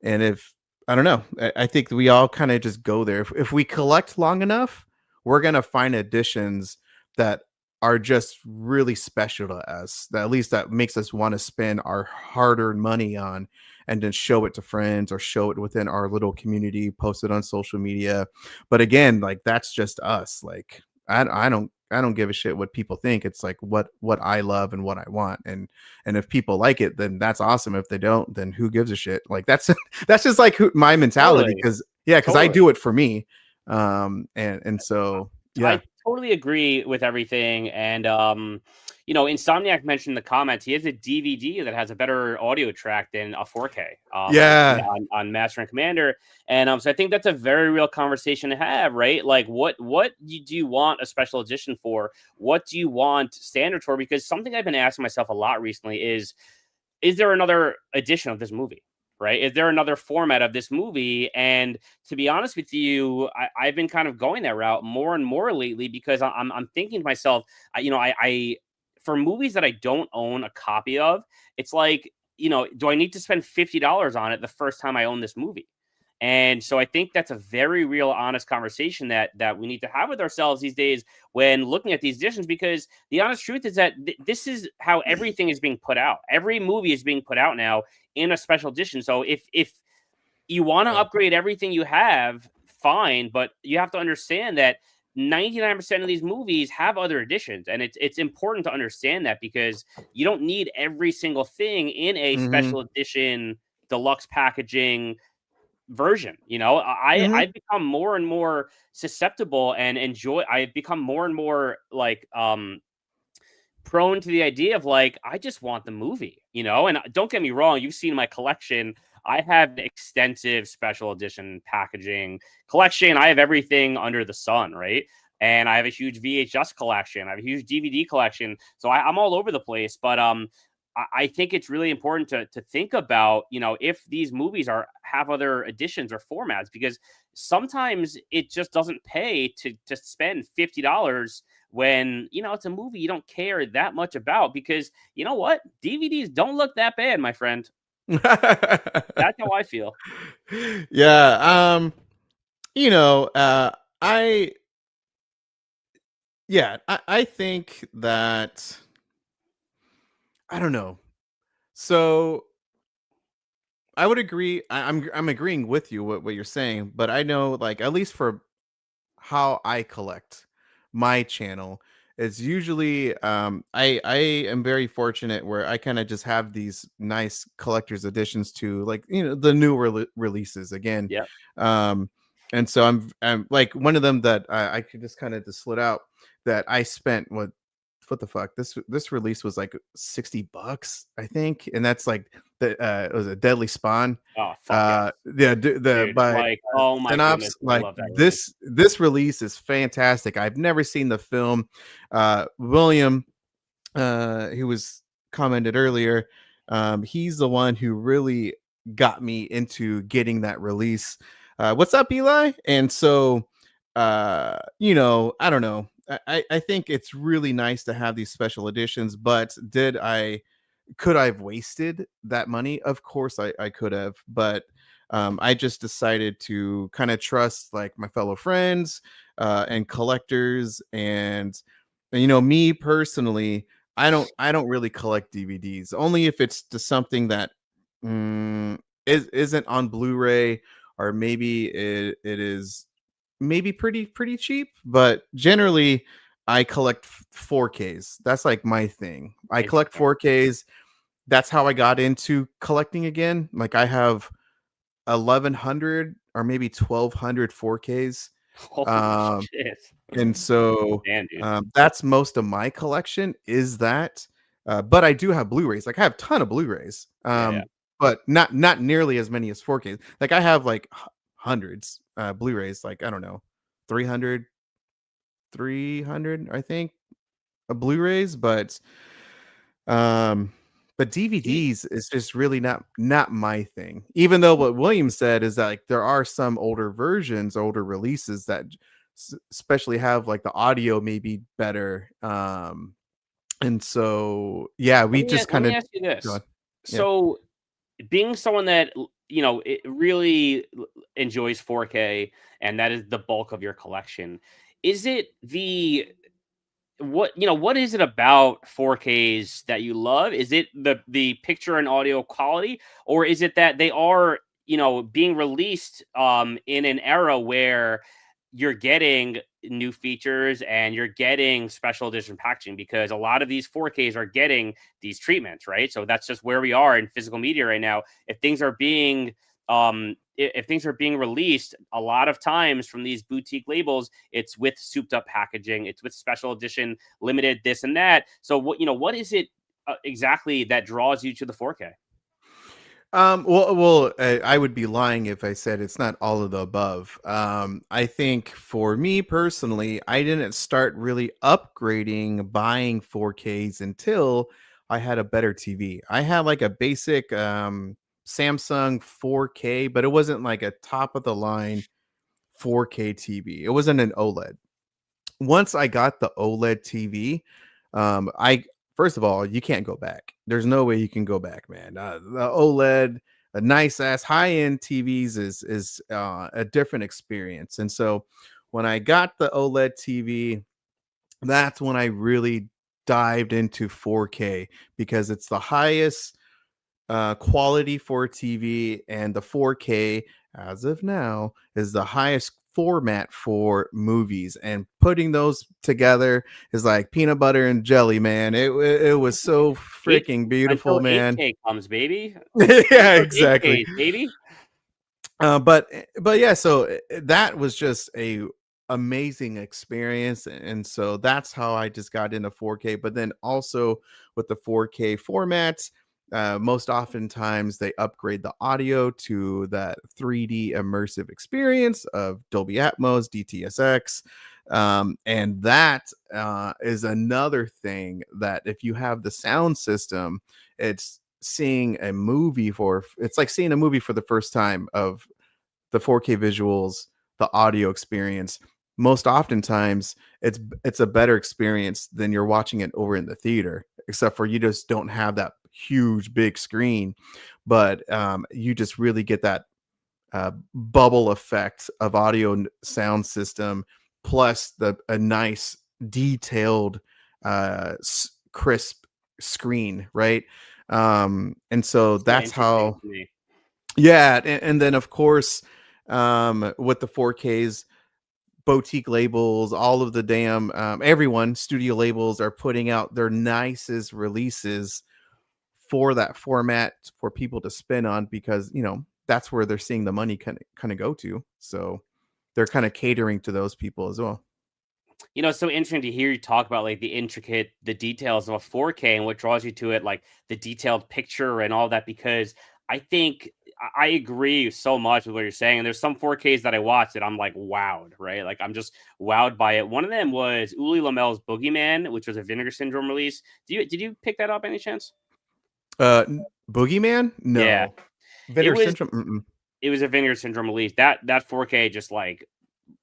if I don't know, I think we all kind of just go there. If we collect long enough, we're gonna find additions that are just really special to us. That at least that makes us want to spend our hard-earned money on, and then show it to friends or show it within our little community, post it on social media. But again, like that's just us. Like I don't give a shit what people think. It's like what I love and what I want. And if people like it, then that's awesome. If they don't, then who gives a shit? Like that's that's just like my mentality. Totally. Because yeah, because I Totally. do it for me. And so yeah. I totally agree with everything. And Insomniac mentioned in the comments he has a DVD that has a better audio track than a 4K Yeah. on Master and Commander. And so I think that's a very real conversation to have, right? Like what do you want a special edition for? What do you want standard for? Because something I've been asking myself a lot recently is there another edition of this movie? Right? Is there another format of this movie? And to be honest with you, I've been kind of going that route more and more lately because I'm thinking to myself, I for movies that I don't own a copy of, it's like, do I need to spend $50 on it the first time I own this movie? And so I think that's a very real, honest conversation that we need to have with ourselves these days when looking at these editions. Because the honest truth is that this is how everything is being put out. Every movie is being put out now in a special edition. So if you want to Yeah. upgrade everything you have, fine, but you have to understand that 99% of these movies have other editions, and it's important to understand that because you don't need every single thing in a Hmm. special edition deluxe packaging version. Hmm. I've become more and more susceptible and I've become more and more like prone to the idea of like I just want the movie. And don't get me wrong, you've seen my collection. I have extensive special edition packaging collection. I have everything under the sun, right? And I have a huge VHS collection. I have a huge DVD collection. So I'm all over the place. But I think it's really important to think about, if these movies have other editions or formats, because sometimes it just doesn't pay to spend $50 when it's a movie you don't care that much about, because you know what, DVDs don't look that bad, my friend. That's how I feel. Yeah. You know, I yeah, I think that I don't know. So I would agree. I'm agreeing with you what you're saying, but I know like at least for how I collect my channel is usually I am very fortunate where I kind of just have these nice collector's editions to like the new releases again. Yeah. um and so I'm like one of them that I could just kind of just slid out that I spent what the fuck, this release was like $60 I think, and that's like it was a Deadly Spawn. Oh, fuck yes. Yeah, the Dude, by like, oh my goodness, Synops. I Like love that release. this release is fantastic. I've never seen the film. William, who was commented earlier, he's the one who really got me into getting that release. What's up, Eli? And so I don't know. I think it's really nice to have these special editions, but could I have wasted that money? Of course I could have, but I just decided to kind of trust like my fellow friends and collectors. And me personally, I don't really collect DVDs. Only if it's to something that isn't on Blu-ray, or maybe it is maybe pretty cheap, but generally I collect 4Ks. That's like my thing. I collect Interesting. 4Ks. That's how I got into collecting again. Like I have 1100 or maybe 1200 4Ks. Holy Um shit. and so, Damn, dude. that's most of my collection is that, but I do have Blu-rays, like, I have a ton of Blu-rays, Yeah, yeah. but not nearly as many as 4Ks. Like, I have, like, hundreds, Blu-rays, like, I don't know, 300, 300, I think, Blu-rays, um, but See, DVDs is just really not my thing. Even though what William said is that, like, there are some older versions, older releases that especially have like the audio maybe better. And so yeah, we just let kind me of ask you go this. on. Yeah. So, being someone that it really enjoys 4K, and that is the bulk of your collection, is it the what is it about 4Ks that you love? Is it the picture and audio quality, or is it that they are, being released in an era where you're getting new features and you're getting special edition packaging, because a lot of these 4Ks are getting these treatments, right? So that's just where we are in physical media right now. If things are being released, a lot of times from these boutique labels, it's with souped up packaging, it's with special edition, limited this and that. So what is it exactly that draws you to the 4K? I would be lying if I said it's not all of the above. I think for me personally, I didn't start really upgrading buying 4Ks until I had a better TV. I had like a basic Samsung 4K, but it wasn't like a top of the line 4K TV. It wasn't an OLED. Once I got the OLED TV, I first of all, you can't go back. There's no way you can go back, man. The OLED, a nice ass high end TVs is a different experience. And so when I got the OLED TV, that's when I really dived into 4K because it's the highest quality for a TV, and the 4K as of now is the highest format for movies. And putting those together is like peanut butter and jelly, man. It was so Eight freaking beautiful, until man. 8K comes, baby. Yeah, Those exactly. 8Ks, baby. But yeah, so that was just a amazing experience, and so that's how I just got into 4K. But then also with the 4K formats, most oftentimes they upgrade the audio to that 3D immersive experience of Dolby Atmos, DTSX. And that is another thing that if you have the sound system, it's like seeing a movie for the first time of the 4K visuals, the audio experience. Most oftentimes, it's a better experience than you're watching it over in the theater, except for you just don't have that huge big screen, but you just really get that bubble effect of audio and sound system, plus the a nice detailed, crisp screen, right? And so So that's interesting how to me. yeah, and then of course, with the 4Ks, boutique labels, all of the damn everyone, studio labels are putting out their nicest releases for that format for people to spin on because that's where they're seeing the money kind of go to. So they're kind of catering to those people as well. It's so interesting to hear you talk about like the details of a 4K and what draws you to it, like the detailed picture and all that, because I think I agree so much with what you're saying. And there's some 4Ks that I watched that I'm like wowed, right? Like I'm just wowed by it. One of them was Uli Lomel's Boogeyman, which was a Vinegar Syndrome release. Did you pick that up any chance? Boogeyman? Yeah. No. It Vinegar was syndrome? Mm-mm. it was a Vinegar Syndrome release. That 4K just like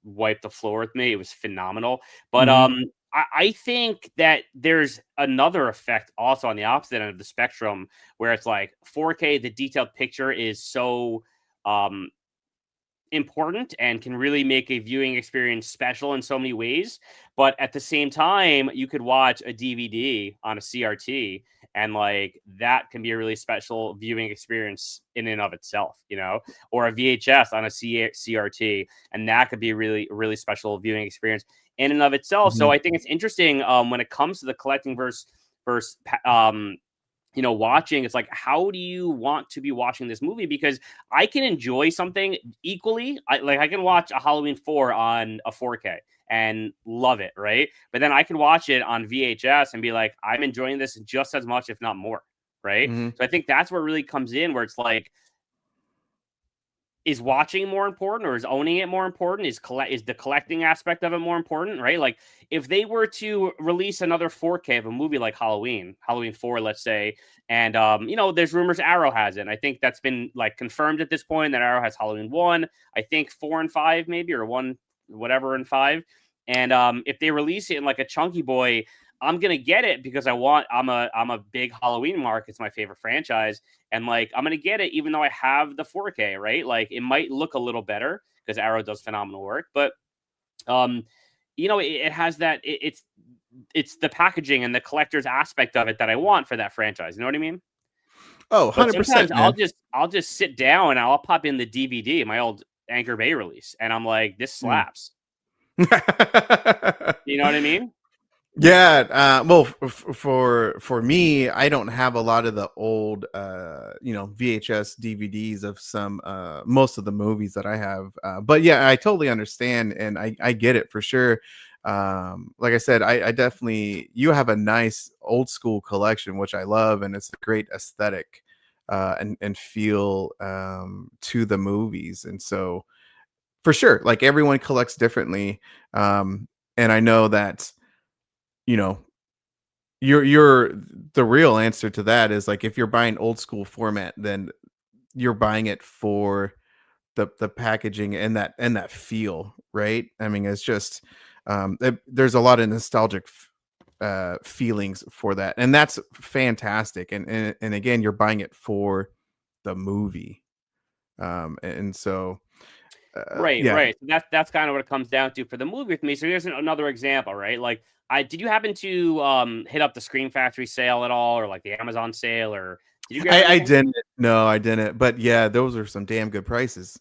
wiped the floor with me. It was phenomenal. But Mm-hmm. I think that there's another effect also on the opposite end of the spectrum where it's like 4K, the detailed picture is so um important and can really make a viewing experience special in so many ways. But at the same time, you could watch a DVD on a CRT, and like that can be a really special viewing experience in and of itself, or a VHS on a CRT, and that could be a really special viewing experience in and of itself. So Mhm. I think it's interesting when it comes to the collecting versus watching. It's like, how do you want to be watching this movie? Because I can enjoy something equally. I can watch a Halloween 4 on a 4K and love it, right? But then I can watch it on VHS and be like, I'm enjoying this just as much, if not more, right? Mhm. So I think that's where it really comes in, where it's like, is watching more important, or is owning it more important? Is the collecting aspect of it more important, right? Like, if they were to release another 4K of a movie like Halloween 4, let's say, and there's rumors Arrow has it. And I think that's been like confirmed at this point, that Arrow has Halloween 1, I think 4 and 5 maybe, or 1 whatever and 5. And if they release it in like a chunky boy, I'm gonna get it because I'm a big Halloween mark. It's my favorite franchise. And like, I'm gonna get it even though I have the 4K, right? Like, it might look a little better because Arrow does phenomenal work, but um, it has that. It's the packaging and the collector's aspect of it that I want for that franchise. You know what I mean? Oh, But 100%, sometimes man. I'll just sit down and I'll pop in the DVD, my old Anchor Bay release, and I'm like, this Mm. slaps. You know what I mean? Yeah, well, for me, I don't have a lot of the old, VHS DVDs of some, most of the movies that I have. But yeah, I totally understand, and I get it for sure. Like I said, I definitely, you have a nice old school collection, which I love, and it's a great aesthetic, and feel, to the movies, and so for sure, like everyone collects differently, and I know that you know you're the real answer to that is like if you're buying old school format, then you're buying it for the packaging and that feel, right? I mean, it's just there's a lot of nostalgic feelings for that, and that's fantastic. And again, you're buying it for the movie, and so Right, yeah. right. So that's kind of what it comes down to for the movie with me. So here's another example, right? Like, I did you happen to hit up the Scream Factory sale at all, or like the Amazon sale, or did you grab I anything? didn't. No, I didn't. But yeah, those are some damn good prices.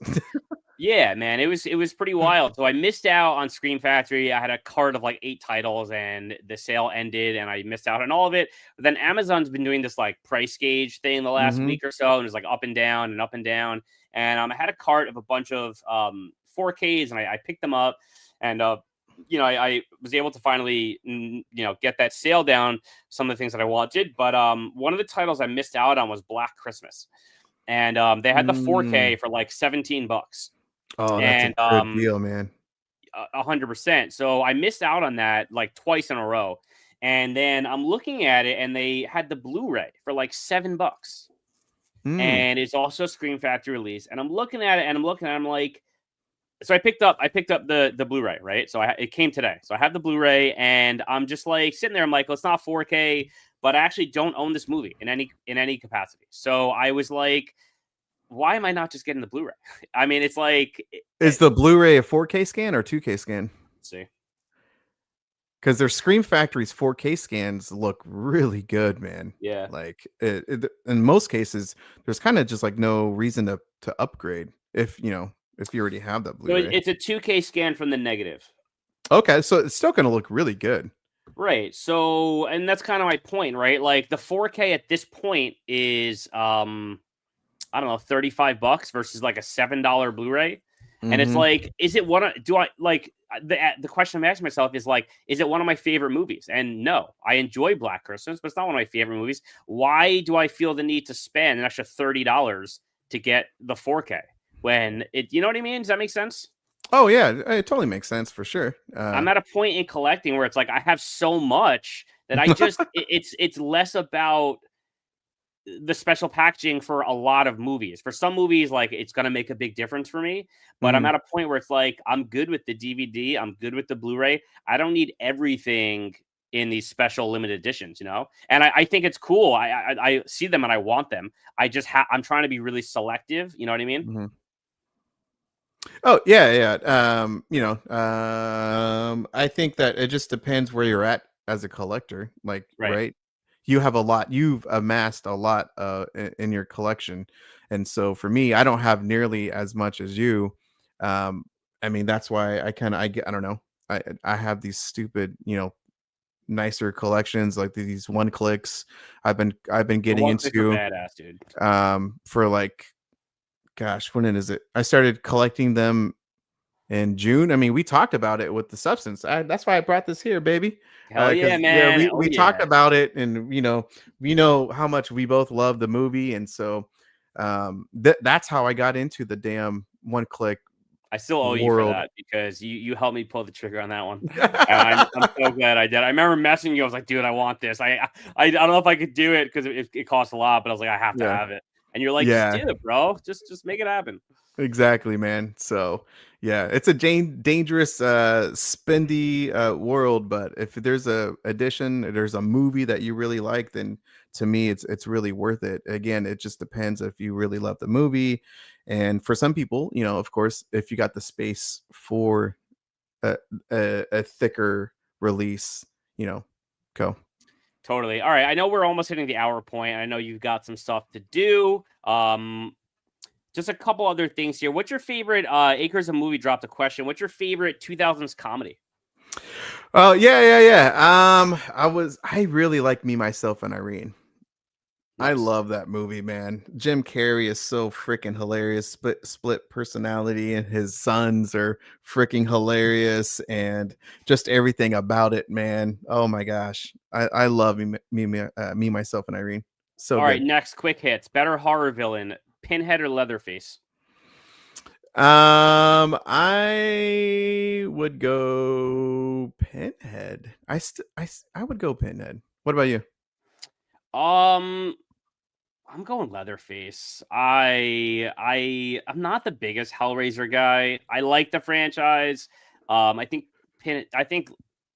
Yeah, man, it was pretty wild. So I missed out on Scream Factory. I had a cart of like 8 titles, and the sale ended, and I missed out on all of it. But then Amazon's been doing this like price gauge thing the last Hmm. week or so, and it's like up and down and up and down. And I had a cart of a bunch of 4Ks, and I picked them up, and I was able to finally get that sale down some of the things that I wanted. But one of the titles I missed out on was Black Christmas, and they had the 4K Mm. for like $17. Oh, that's a And good deal, man. 100%. So I missed out on that like twice in a row. And then I'm looking at it, and they had the Blu-ray for like $7. Mm. And it's also a Scream Factory release. And I'm looking at it, and I'm like, so I picked up the Blu-ray, right? So it came today. So I have the Blu-ray, and I'm just like sitting there. I'm like, well, it's not 4K, but I actually don't own this movie in any capacity. So I was like, why am I not just getting the Blu-ray? I mean, it's like, Is the Blu-ray a 4K scan or 2K scan? let's see. Because their Scream Factory's 4K scans look really good, man. Yeah. Like in most cases, there's kind of just like no reason to upgrade if if you already have that So Blu-ray. it's a 2K scan from the negative. Okay, so it's still gonna look really good. Right. So, and that's kind of my point, right? Like, the 4K at this point is I don't know, $35 versus like a $7 Blu-ray. And it's Hmm. like, is it one of do I like the question I'm asking myself is like, is it one of my favorite movies? And no, I enjoy Black Christmas, but it's not one of my favorite movies. Why do I feel the need to spend an extra $30 to get the 4K when you know what I mean? Does that make sense? Oh yeah, it totally makes sense for sure. I'm at a point in collecting where it's like I have so much that I just it's less about the special packaging for a lot of movies. For some movies, like, it's gonna make a big difference for me, but I'm Mhm. at a point where it's like I'm good with the DVD, I'm good with the Blu-ray. I don't need everything in these special limited editions, And I think it's cool. I see them and I want them. I'm trying to be really selective. You know what I mean? Mhm. Oh yeah, yeah. I think that it just depends where you're at as a collector. Like, Right. right, you have a lot. You've amassed a lot in your collection, and so for me, I don't have nearly as much as you. Um, I mean, that's why I get. I don't know. I have these stupid, nicer collections like these one clicks. I've been The getting one clicks are into badass, dude. for like, gosh, when is it? I started collecting them in June. I mean, we talked about it with the substance. That's why I brought this here, baby. Hell yeah, Because yeah, man. we Oh we talked yeah. about it, and we know how much we both love the movie, and so that's how I got into the damn one click I still owe you for world. that because you helped me pull the trigger on that one, and I'm so glad I did. I remember messaging you. I was like, "Dude, I want this. I don't know if I could do it because it costs a lot, but I was like, I have to Yeah, have it." And you're like, "Just do yeah. it, bro. Just make it happen." Exactly, man. So, yeah, it's a dangerous, spendy world. But if there's a edition, there's a movie that you really like, then to me, it's really worth it. Again, it just depends if you really love the movie, and for some people, of course, if you got the space for a a thicker release, you know, go. Totally. All right. I know we're almost hitting the hour point. I know you've got some stuff to do. Just a couple other things here. What's your favorite? Acres of Movie dropped a question. What's your favorite 2000s comedy? Oh yeah, yeah, yeah. I really like Me, Myself, and Irene. I Nice. love that movie, man. Jim Carrey is so freaking hilarious. Split personality, and his sons are freaking hilarious, and just everything about it, man. Oh my gosh, I love me, myself, and Irene. So All right. good. Next, quick hits. Better horror villain, Pinhead or Leatherface? I would go Pinhead. I would go Pinhead. What about you? Um, I'm going Leatherface. I'm not the biggest Hellraiser guy. I like the franchise. I think I think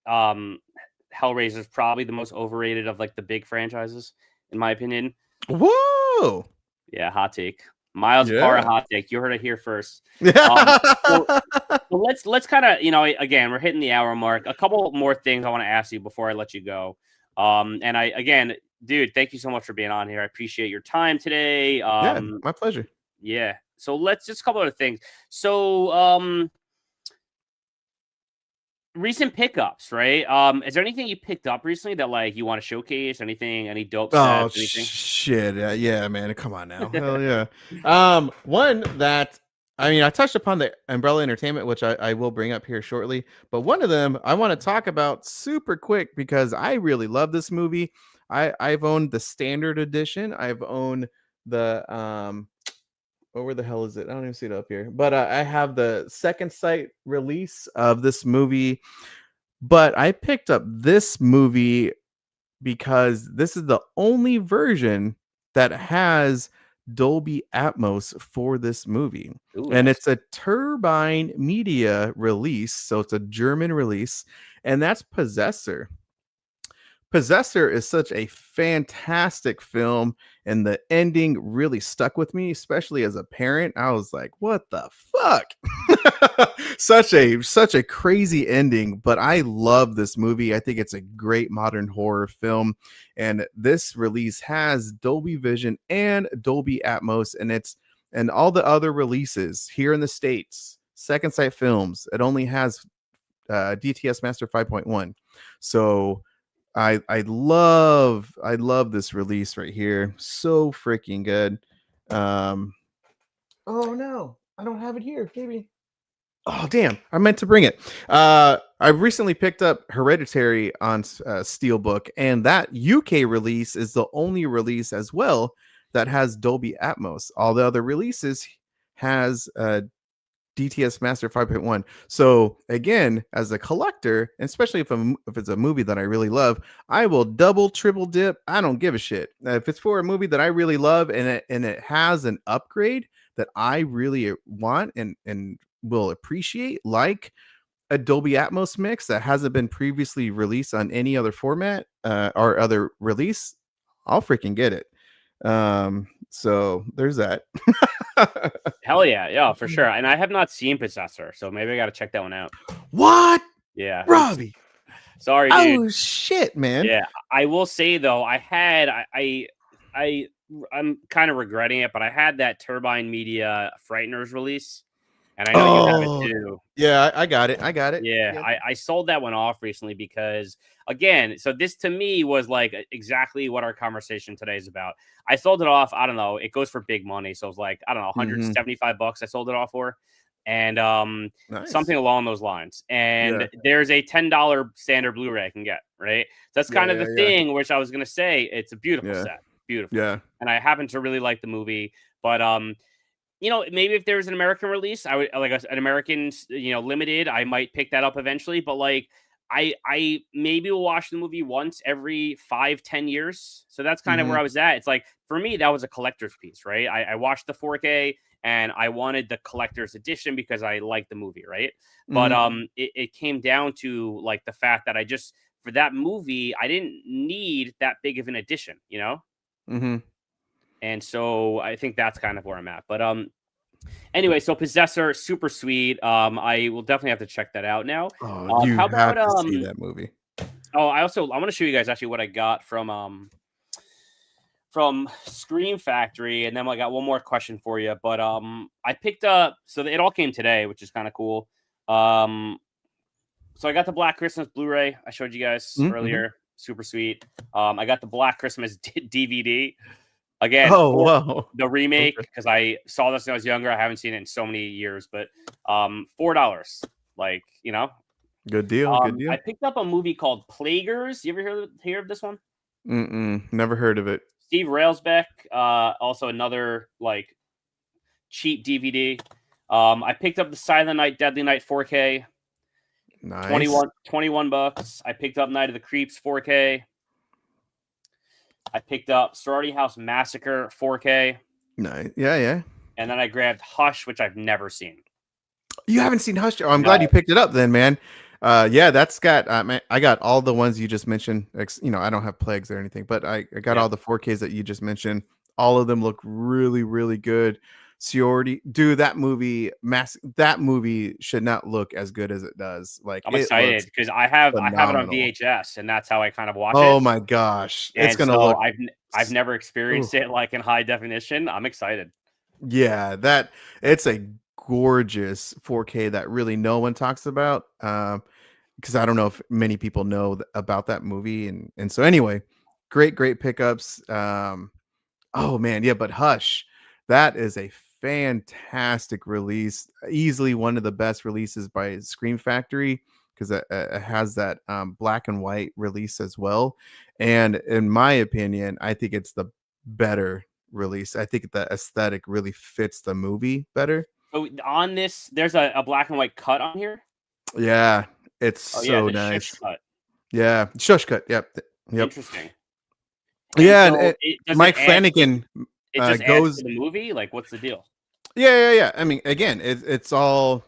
um Hellraiser is probably the most overrated of like the big franchises, in my opinion. Whoa! Yeah, hot take. Miles apart, Yeah. hot take. You heard it here first. So, Yeah. so let's kind of again we're hitting the hour mark. A couple more things I want to ask you before I let you go. And I again, dude, thank you so much for being on here. I appreciate your time today. Yeah, my pleasure. Yeah. So let's just a couple other things. So recent pickups, right? Is there anything you picked up recently that like you want to showcase? Anything, any dope Oh sets, anything? shit! Yeah, man, come on now, hell yeah. One that I mean, I touched upon the Umbrella Entertainment, which I will bring up here shortly. But one of them I want to talk about super quick because I really love this movie. I've owned the standard edition. I've owned the where the hell is it? I don't even see it up here. But I have the second sight release of this movie. But I picked up this movie because this is the only version that has Dolby Atmos for this movie. Ooh, And nice. it's a Turbine Media release. So it's a German release. And that's Possessor. Possessor is such a fantastic film, and the ending really stuck with me, especially as a parent. I was like, "What the fuck?" Such a crazy ending, but I love this movie. I think it's a great modern horror film, and this release has Dolby Vision and Dolby Atmos, and all the other releases here in the States. Second Sight Films, it only has DTS Master 5.1. So I love this release right here. So freaking good. Um oh no, I don't have it here, baby. Oh damn, I meant to bring it. I recently picked up Hereditary on Steelbook, and that UK release is the only release as well that has Dolby Atmos. All the other releases has DTS Master 5.1. So again, as a collector, especially if it's a movie that I really love, I will double, triple dip. I don't give a shit. If it's for a movie that I really love and it has an upgrade that I really want and will appreciate, like a Dolby Atmos mix that hasn't been previously released on any other format or other release, I'll freaking get it. So there's that. Hell yeah, yeah, for sure. And I have not seen Possessor, so maybe I got to check that one out. What, Yeah, oops, Robbie? sorry, dude. Oh shit, man. Yeah, I will say though, I I'm kind of regretting it, but I had that Turbine Media Frighteners release, and I know you have it Oh too. yeah, I got it. I got it. Yeah, Yeah. I sold that one off recently because again, so this to me was like exactly what our conversation today is about. I sold it off, I don't know, it goes for big money. So it was like, I don't know, Mm-hmm. 175 bucks I sold it off for. And Nice. something along those lines. Yeah. And there's a $10 standard Blu-ray I can get, right? So that's Yeah. kind of the Yeah. Yeah. thing which I was gonna say. It's a beautiful Yeah. set. Beautiful. Yeah. And I happen to really like the movie. But maybe if there's an American release, I would like an American, limited. I might pick that up eventually. But like, I maybe will watch the movie once every 5-10 years. So that's kind of Mm-hmm. where I was at. It's like for me, that was a collector's piece, right? I watched the 4K and I wanted the collector's edition because I liked the movie, right? But Mm-hmm. it came down to like the fact that I just for that movie I didn't need that big of an edition, you know. Mm-hmm. And so I think that's kind of where I'm at. But anyway, so Possessor, super sweet. I will definitely have to check that out now. Oh, you How about have to see that movie. oh, I want to show you guys actually what I got from Scream Factory, and then I got one more question for you. But I picked up so it all came today, which is kind of cool. Um, so I got the Black Christmas Blu-ray I showed you guys Mm-hmm. earlier, super sweet. I got the Black Christmas DVD. Again, Oh for wow. the remake, Okay. because I saw this when I was younger. I haven't seen it in so many years, but $4. Like, Good deal. Good I deal. picked up a movie called Plaguers. You ever hear of this one? Mm-mm. Never heard of it. Steve Railsbeck, also another like cheap DVD. I picked up the Silent Night, Deadly Night 4K, Nice. 21 bucks. I picked up Night of the Creeps 4K. I picked up Sorority House Massacre 4K. Nice. Yeah. Yeah. And then I grabbed Hush, which I've never seen. You haven't seen Hush? Oh, I'm glad you No. picked it up then, man. Yeah, that's got. Man, I got all the ones you just mentioned. I don't have plagues or anything, but I got Yeah. all the 4Ks that you just mentioned. All of them look really, really good. Sorority, dude, that movie should not look as good as it does. Like I'm it excited looks because I have it on phenomenal. VHS, and that's how I kind of watch it. Oh my gosh, it's And gonna so look. I've never Ooh. experienced it like in high definition. I'm excited. Yeah, that it's a gorgeous 4K that really no one talks about. Because I don't know if many people know about that movie, and so anyway, great pickups. Oh man, yeah, but Hush, that is a fantastic release, easily one of the best releases by Scream Factory because it has that black and white release as well. And in my opinion, I think it's the better release. I think the aesthetic really fits the movie better. So on this, there's a black and white cut on here. Yeah, it's Oh yeah, so the shush nice. cut. Yeah, shush cut. Yep, yep. Interesting. And Yeah, and so does it Mike add? Flanagan It just adds goes. to the movie. Like, what's the deal? Yeah. I mean, again, it's all.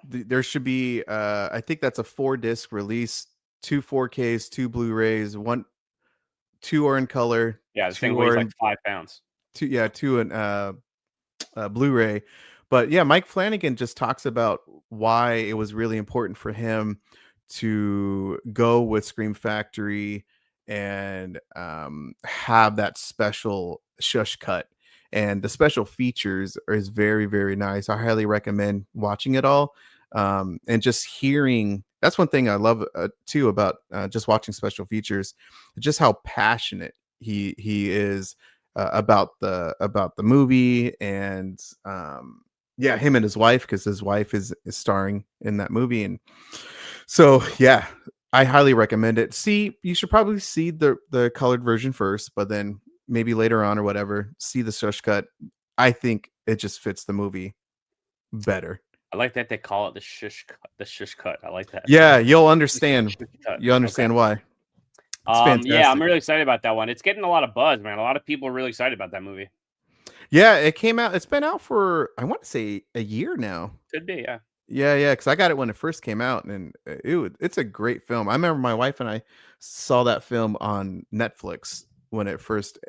There should be. I think that's a 4 disc release, two 4Ks, two Blu-rays, two are in color, Yeah, this thing two weighs are like in 5 pounds. two in Blu-ray. But yeah, Mike Flanagan just talks about why it was really important for him to go with Scream Factory and have that special shush cut. And the special features is very, very nice. I highly recommend watching it all. And just hearing that's one thing I love too about just watching special features, just how passionate he is about the movie and yeah, him and his wife because his wife is starring in that movie, and so yeah, I highly recommend it. See, you should probably see the colored version first, but then maybe later on or whatever, see the shush cut. I think it just fits the movie better. I like that they call it the shush cut. The shush cut. I like that. Yeah, The shush cut. you'll Okay. understand why. It's Yeah, I'm fantastic. really excited about that one. It's getting a lot of buzz, man. A lot of people are really excited about that movie. Yeah, it came out. It's been out for I want to say a year now. Could be, yeah. Yeah, because I got it when it first came out, and it's a great film. I remember my wife and I saw that film on Netflix when it first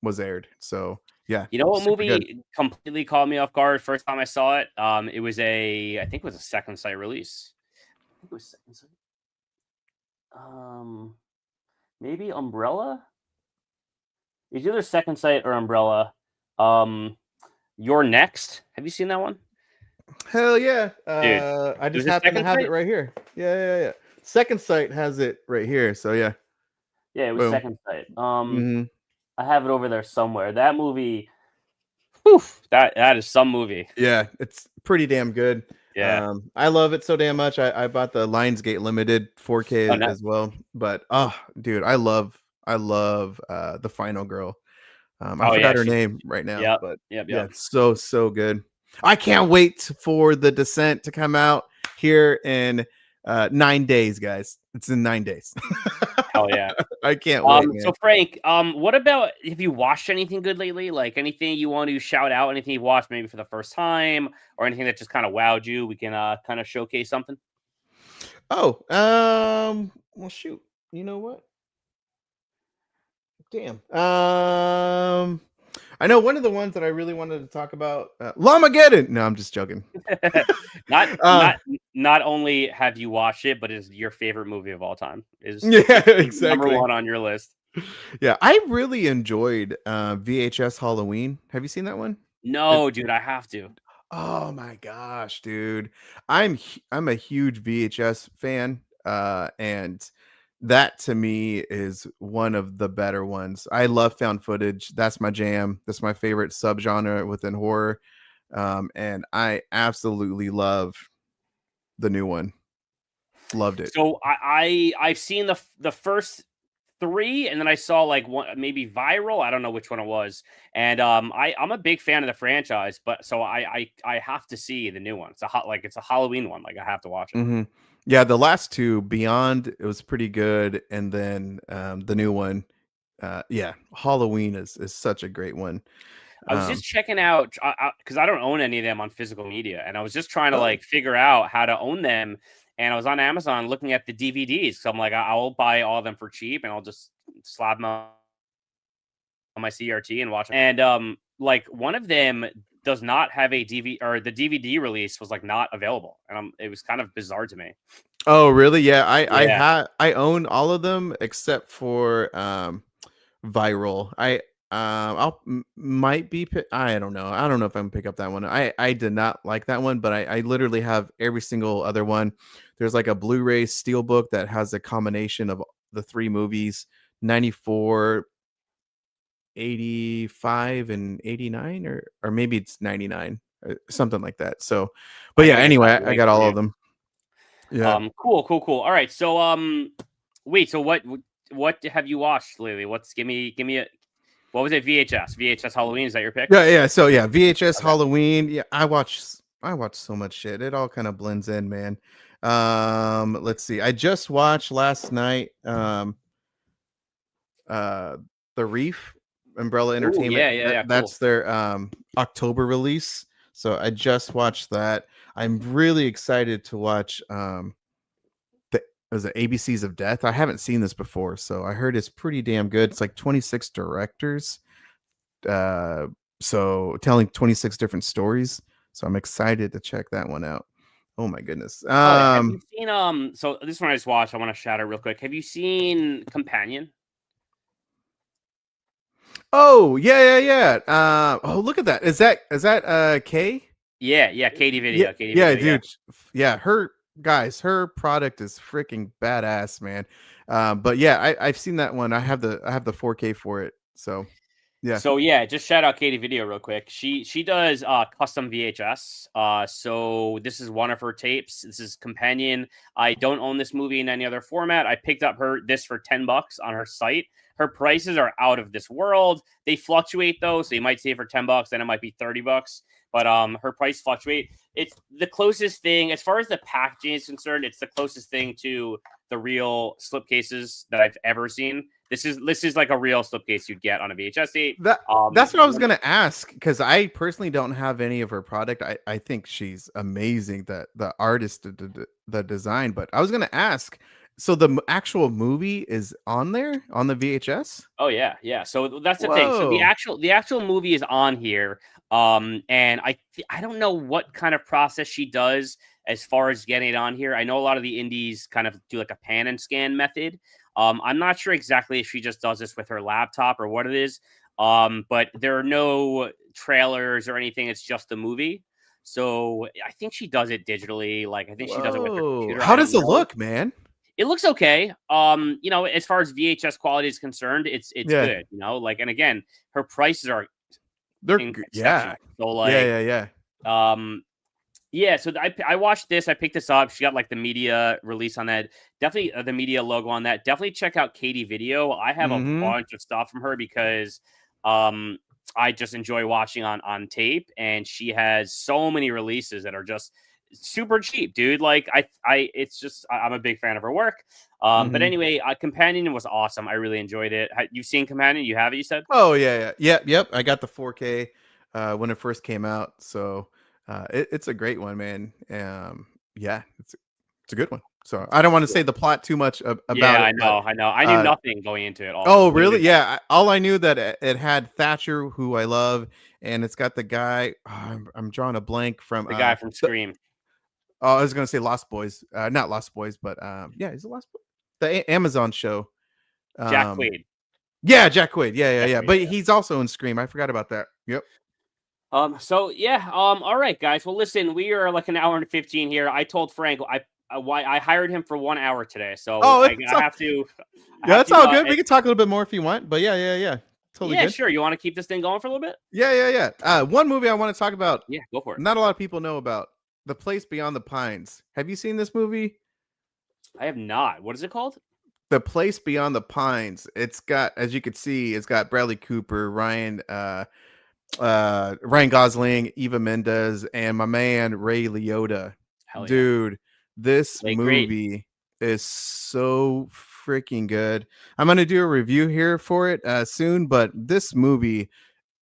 was aired. So Yeah, You know what super good. movie completely caught me off guard first time I saw it? It was I think it was a second sight release. I think it was second sight. Um, Maybe Umbrella. It's either second sight or Umbrella. Um, You're Next. Have you seen that one, Hell yeah. dude? I It just was a happen to second have it sight. right here. Yeah, yeah, yeah. Second Sight has it right here. So yeah. Yeah, it was Boom. second sight. Hmm. I have it over there somewhere. That movie. Whew, that is some movie. Yeah, it's pretty damn good. Yeah. I love it so damn much. I bought the Lionsgate Limited Oh, 4K no. as well. But dude, I love the final girl. I Oh yeah, forgot her she's. name right now, Yep. but Yep. yeah, Yep. it's so good. I can't wait for The Descent to come out here in 9 days, guys. It's in 9 days. Hell yeah. I can't wait, So man. Frank, what about have you watched anything good lately? Like anything you want to shout out? Anything you've watched maybe for the first time, or anything that just kind of wowed you? We can kind of showcase something. Oh, well, shoot. You know what? Damn. I know one of the ones that I really wanted to talk about, Lamageddon. No, I'm just joking. not uh, not not only have you watched it, but is your favorite movie of all time. Is yeah, number exactly. one on your list. Yeah, I really enjoyed VHS Halloween. Have you seen that one? It, No, dude, I have to. oh my gosh, dude. I'm a huge VHS fan, and that to me is one of the better ones. I love found footage. That's my jam. That's my favorite subgenre within horror. And I absolutely love the new one. Loved it. So I've seen the first three, and then I saw like one maybe Viral. I don't know which one it was, and I'm a big fan of the franchise, but so I have to see the new one. It's a Halloween one. Like I have to watch it. Hmm. Yeah, the last two, Beyond, it was pretty good, and then the new one, yeah, Halloween is such a great one. I was just Um, checking out because I don't own any of them on physical media, and I was just trying to oh, like figure out how to own them. And I was on Amazon looking at the DVDs. So I'm like, I'll buy all of them for cheap, and I'll just slap them on my CRT and watch them. And like one of them does not have a DVD, or the DVD release was like not available, and it was kind of bizarre to me. oh, really? Yeah, Yeah. I own all of them except for Viral. Might be I don't know. I don't know if I'm gonna pick up that one. I did not like that one, but I literally have every single other one. There's like a Blu-ray steelbook that has a combination of the three movies, 94, 85, and 89, or maybe it's 99, something like that. So, but I yeah, gotta get that anyway, I link got for all you. of them. Yeah. Cool. All right. So wait. So what have you watched lately? Give me a what was it? VHS Halloween. Is that your pick? Yeah. So yeah, VHS Okay. Halloween. Yeah, I watch so much shit. It all kind of blends in, man. Let's see. I just watched last night uh The Reef, Umbrella Oh Entertainment. yeah. Cool. That's their October release. So I just watched that. I'm really excited to watch the was it ABCs of Death. I haven't seen this before, so I heard it's pretty damn good. It's like 26 directors, uh so telling 26 different stories, so I'm excited to check that one out. Oh my goodness. Oh yeah. Have you seen So this one I just watched. I want to shout out real quick. Have you seen Companion? Oh oh, look at that. Is that Kay? Yeah. Katie Yeah, Video. Katie yeah, Video. Yeah. dude. Yeah, her product is freaking badass, man. But yeah, I've seen that one. I have the 4K for it. So yeah. So yeah, just shout out Katie Video real quick. She does custom VHS. So this is one of her tapes. This is Companion. I don't own this movie in any other format. I picked up this for $10 on her site. Her prices are out of this world. They fluctuate though, so you might see it for $10, then it might be $30. But her price fluctuate. It's the closest thing as far as the packaging is concerned. It's the closest thing to the real slipcases that I've ever seen. This is like a real slipcase you'd get on a VHS tape. That that's what I was gonna ask, because I personally don't have any of her product. I think she's amazing, the artist, the design. But I was gonna ask, So the actual movie is on there on the VHS? Oh yeah, yeah. So that's the thing. So Whoa. the actual movie is on here. And I don't know what kind of process she does as far as getting it on here. I know a lot of the indies kind of do like a pan and scan method. I'm not sure exactly if she just does this with her laptop or what it is. But there are no trailers or anything. It's just the movie. So I think she does it digitally. Like I think she does it with her Whoa. computer. I How don't does it know. look, man? It looks okay. As far as VHS quality is concerned, it's Yeah. good. Like, and again, her prices are Yeah. exceptional. So Yeah, like, yeah, yeah. um, yeah. So I watched this. I picked this up. She got like the media release on that. Definitely the media logo on that. Definitely check out Katie Video. I have a Mhm. bunch of stuff from her because um I just enjoy watching on tape, and she has so many releases that are just super cheap, dude. Like it's just I'm a big fan of her work. But Mhm. anyway, Companion was awesome. I really enjoyed it. You've seen Companion? You have it? You said? Oh yeah, yeah. Yep, yep. I got the 4K when it first came out. So it's a great one, man. Yeah, it's a good one. So I don't want to say the plot too much Yeah, about it, I but know. I know. I knew uh nothing going into it. Also, oh literally really? Yeah, all I knew that it had Thatcher, who I love, and it's got the guy, I'm drawing a blank from the guy from the, Scream, oh, I was gonna say Lost Boys, not Lost Boys, but yeah, is it Lost Boys? The Amazon show. Jack Um, Quaid. yeah, Jack Quaid. Yeah, yeah, Jack yeah. Quaid. But he's also in Scream. I forgot about that. Yep. So yeah, all right, guys. Well, listen, we are like an hour and 15 here. I told Frank why I hired him for 1 hour today, so Oh, I have to, yeah, it's all good. We can talk a little bit more if you want. But yeah, yeah, yeah. Totally yeah, good. sure. You want to keep this thing going for a little bit? Yeah, yeah, yeah. One movie I want to talk about. Yeah, go for it. Not a lot of people know about The Place Beyond the Pines. Have you seen this movie? I have not. What is it called? The Place Beyond the Pines. It's got, as you can see, it's got Bradley Cooper, Ryan Gosling, Eva Mendes, and my man Ray Liotta. Hell yeah, Dude, this like great. movie is so freaking good. I'm gonna do a review here for it soon, but this movie,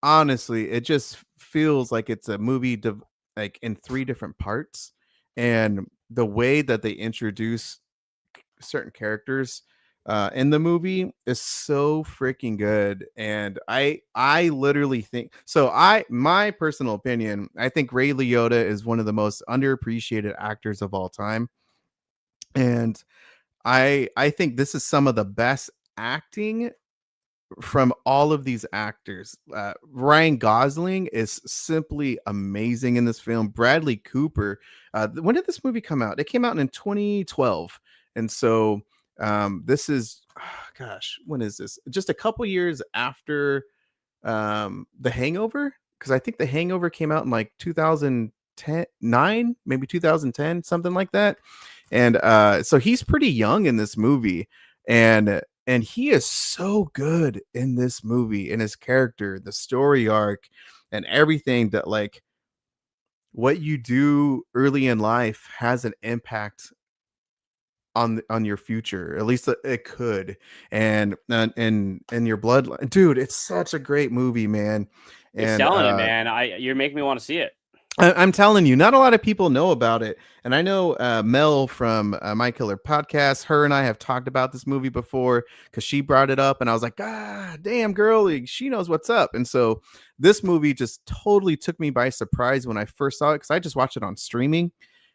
honestly, it just feels like it's a movie like in three different parts, and the way that they introduce certain characters in the movie is so freaking good. And I literally think so. My personal opinion, I think Ray Liotta is one of the most underappreciated actors of all time, and I think this is some of the best acting from all of these actors. Ryan Gosling is simply amazing in this film. Bradley Cooper. When did this movie come out? It came out in 2012, and so this is, gosh, when is this? Just a couple years after The Hangover, because I think The Hangover came out in like 2010, maybe 2010, something like that. And so he's pretty young in this movie, and he is so good in this movie, in his character, the story arc, and everything that, like, what you do early in life has an impact on your future. At least it could. And your bloodline, dude, it's such a great movie, man. You're And selling it, man. You're making me want to see it. I'm telling you, not a lot of people know about it. And I know Mel from My Killer Podcast, her and I have talked about this movie before because she brought it up. And I was like, God damn, girl, like, she knows what's up. And so this movie just totally took me by surprise when I first saw it, because I just watched it on streaming.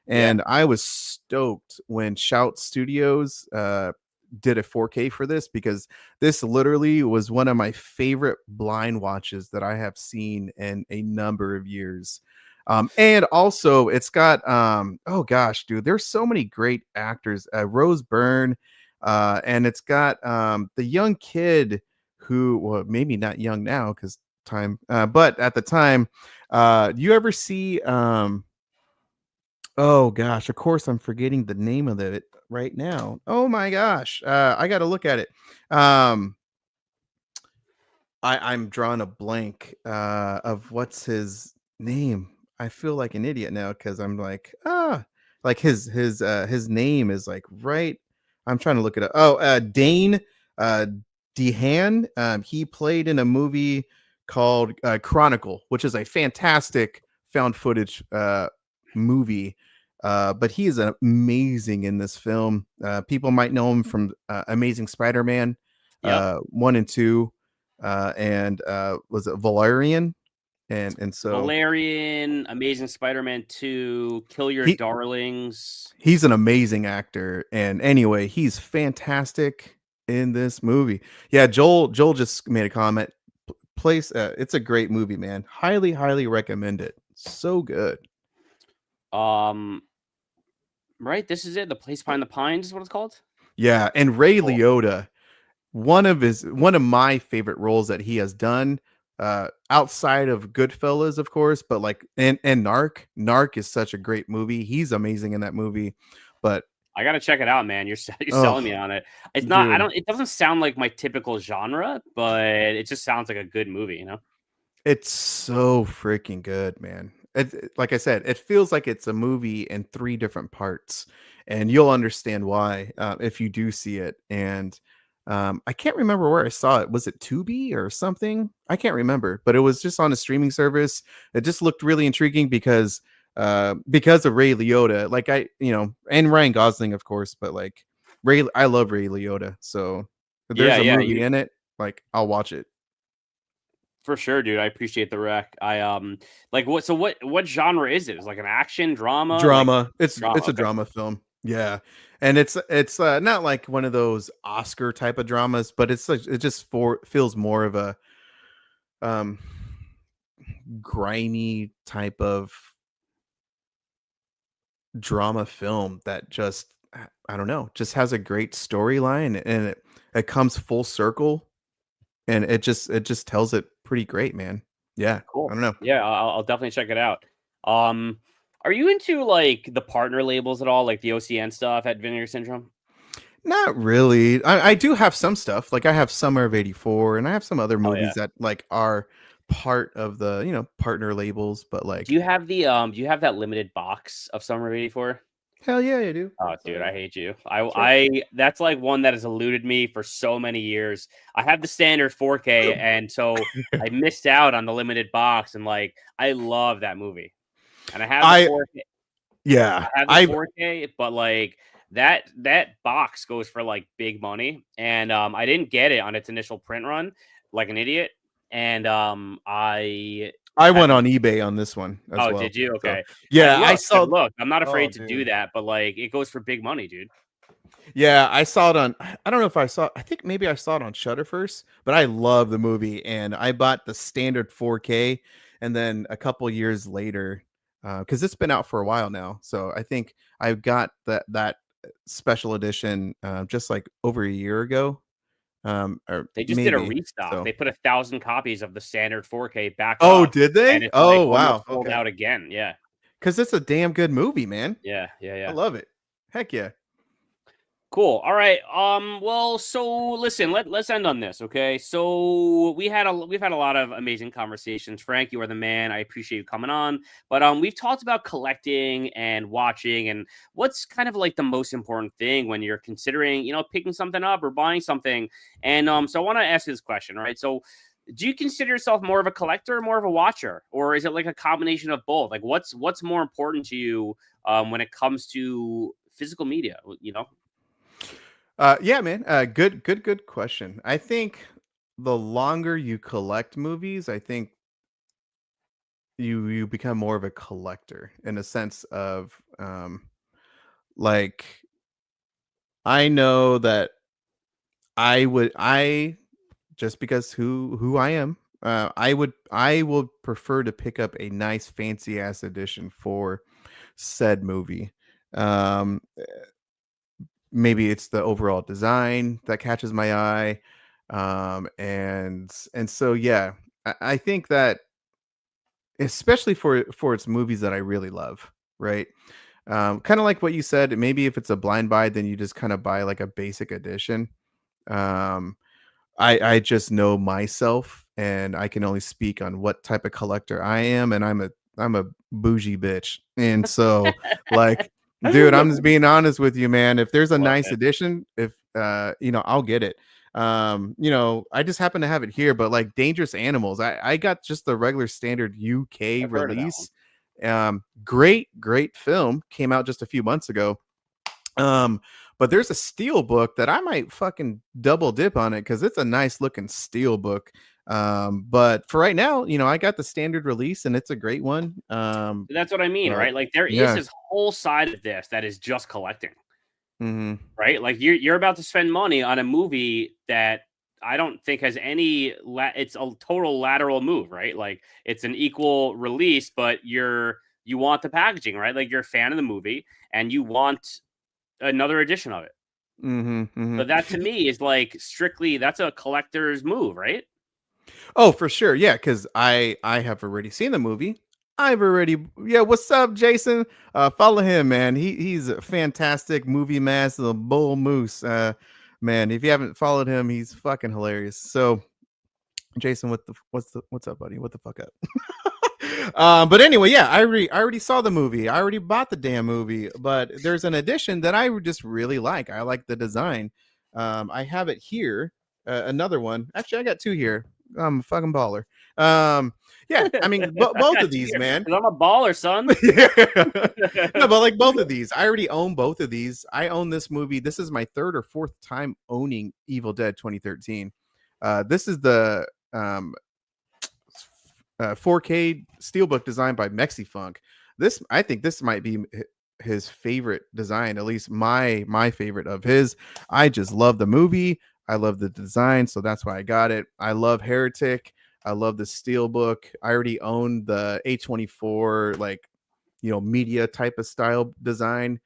Yeah. And I was stoked when Shout Studios did a 4K for this, because this literally was one of my favorite blind watches that I have seen in a number of years. And also it's got oh gosh, dude, there's so many great actors. Rose Byrne, and it's got the young kid who, well, maybe not young now because time, but at the time, you ever see oh gosh, of course I'm forgetting the name of it right now. Oh my gosh, I got to look at it. Um, I'm drawing a blank of what's his name. I feel like an idiot now because I'm like, like his name is like right. I'm trying to look it up. Oh, Dane uh Dehan. He played in a movie called Chronicle, which is a fantastic found footage movie. But he is amazing in this film. People might know him from Amazing Spider-Man Yep. 1 and 2, and was it Valerian? And so Valerian, Amazing Spider-Man 2, Kill Your he Darlings. he's an amazing actor. And anyway, he's fantastic in this movie. Yeah, Joel just made a comment. Place, it's a great movie, man. Highly recommend it. So good. Um, right, this is it. The Place Behind the Pines is what it's called. Yeah, and Ray Cool. Liotta, one of my favorite roles that he has done, outside of Goodfellas, of course, but like and Narc is such a great movie. He's amazing in that movie. But I gotta check it out, man. You're selling oh, me on it. It's not. I dude, don't. It doesn't sound like my typical genre, but it just sounds like a good movie. You know. it's so freaking good, man. Like I said, it feels like it's a movie in three different parts, and you'll understand why if you do see it. And I can't remember where I saw it. Was it Tubi or something? I can't remember, but it was just on a streaming service. It just looked really intriguing because of Ray Liotta. Like and Ryan Gosling, of course, but like I love Ray Liotta. So if Yeah, there's a yeah. movie You in it, like I'll watch it. for sure, dude. I appreciate the rec. Like what? So what genre is it? Is it like an action drama? Like Drama. It's drama. a Okay. drama film. Yeah. And it's not like one of those Oscar type of dramas, but it's like it just feels more of a um grimy type of drama film that just I don't know, just has a great storyline, and it comes full circle, and it just tells it pretty great, man. Yeah. I Cool. don't know. Yeah, I'll definitely check it out. Um, are you into like the partner labels at all, like the OCN stuff at Vinegar Syndrome? Not really. I do have some stuff. Like I have Summer of '84, and I have some other Oh yeah. movies that like are part of the partner labels. But Do you like, have the do you have that limited box of Summer of '84? hell yeah, I do. Oh, Oh dude, yeah, I hate you. that's right. I that's like one that has eluded me for so many years. I have the standard 4K, and so I missed out on the limited box, and like I love that movie, and I have the I 4K. yeah. I have the I've 4K, but like that box goes for like big money, and I didn't get it on its initial print run, like an idiot, and I I had went to. on eBay on this one as Oh, well. did you? So Okay. yeah, I I've saw. looked. I'm not Oh afraid to do dude. that, but like it goes for big money, dude. Yeah, I saw it on. I don't know if I saw. I think maybe I saw it on Shutter first, but I love the movie, and I bought the standard 4K, and then a couple years later, because it's been out for a while now, so I think I got that special edition just like over a year ago, or They just did a maybe. restock. So, They put 1,000 copies of the standard 4K back oh, up, did and they? it's like Oh, almost wow. sold Okay, out again. Yeah. because it's a damn good movie, man. Yeah. Yeah. I Yeah. love it. Heck yeah. Cool. All right. Well, so listen, let's end on this, okay? So we've had a lot of amazing conversations. Frank, you are the man. I appreciate you coming on. But we've talked about collecting and watching and what's kind of like the most important thing when you're considering, picking something up or buying something. And so I want to ask you this question, right? So do you consider yourself more of a collector or more of a watcher? Or is it like a combination of both? Like what's more important to you when it comes to physical media, Yeah, man. Good question. I think the longer you collect movies, I think you become more of a collector in a sense of like I know that I just because who I am, I would prefer to pick up a nice fancy ass edition for said movie. Um Maybe it's the overall design that catches my eye, and so yeah, I think that especially for its movies that I really love, right? Kind of like what you said, maybe if it's a blind buy, then you just kind of buy like a basic edition. um I just know myself, and I can only speak on what type of collector I am, and I'm a bougie bitch. And so like dude, I'm just being honest with you, man. If there's a Love nice it. edition, if I'll get it. I just happen to have it here, but like Dangerous Animals, I got just the regular standard UK I've heard of that one. release. Great film. Came out just a few months ago. But there's a steel book that I might fucking double dip on it because it's a nice looking steel book. But for right now, I got the standard release and it's a great one. That's what I mean, But right? Like there is yeah. this whole side of this that is just collecting, Hmm. right? Like you're about to spend money on a movie that I don't think has any it's a total lateral move, right? Like it's an equal release, but you want the packaging, right? Like you're a fan of the movie and you want another edition of it. Hmm. Hmm. So that to me is like strictly that's a collector's move, right? Oh, for sure. Yeah, because I have already seen the movie. I've already Yeah, what's up, Jason? Follow him, man. He's a fantastic movie master, the bull moose. Man, if you haven't followed him, he's fucking hilarious. So Jason, what's up, buddy? What the fuck up? But anyway, yeah, I already saw the movie. I already bought the damn movie, but there's an edition that I just really like. I like the design. I have it here. Another one. Actually, I got two here. I'm a fucking baller. Yeah, I mean, I both got of these, you man. because I'm a baller, son. Yeah. No, but like both of these, I already own both of these. I own this movie. This is my third or fourth time owning Evil Dead 2013. This is the 4K steelbook designed by Mexifunk. I think this might be his favorite design, at least my favorite of his. I just love the movie. I love the design, so that's why I got it. I love Heretic. I love the steelbook. I already own the A24 media type of style design,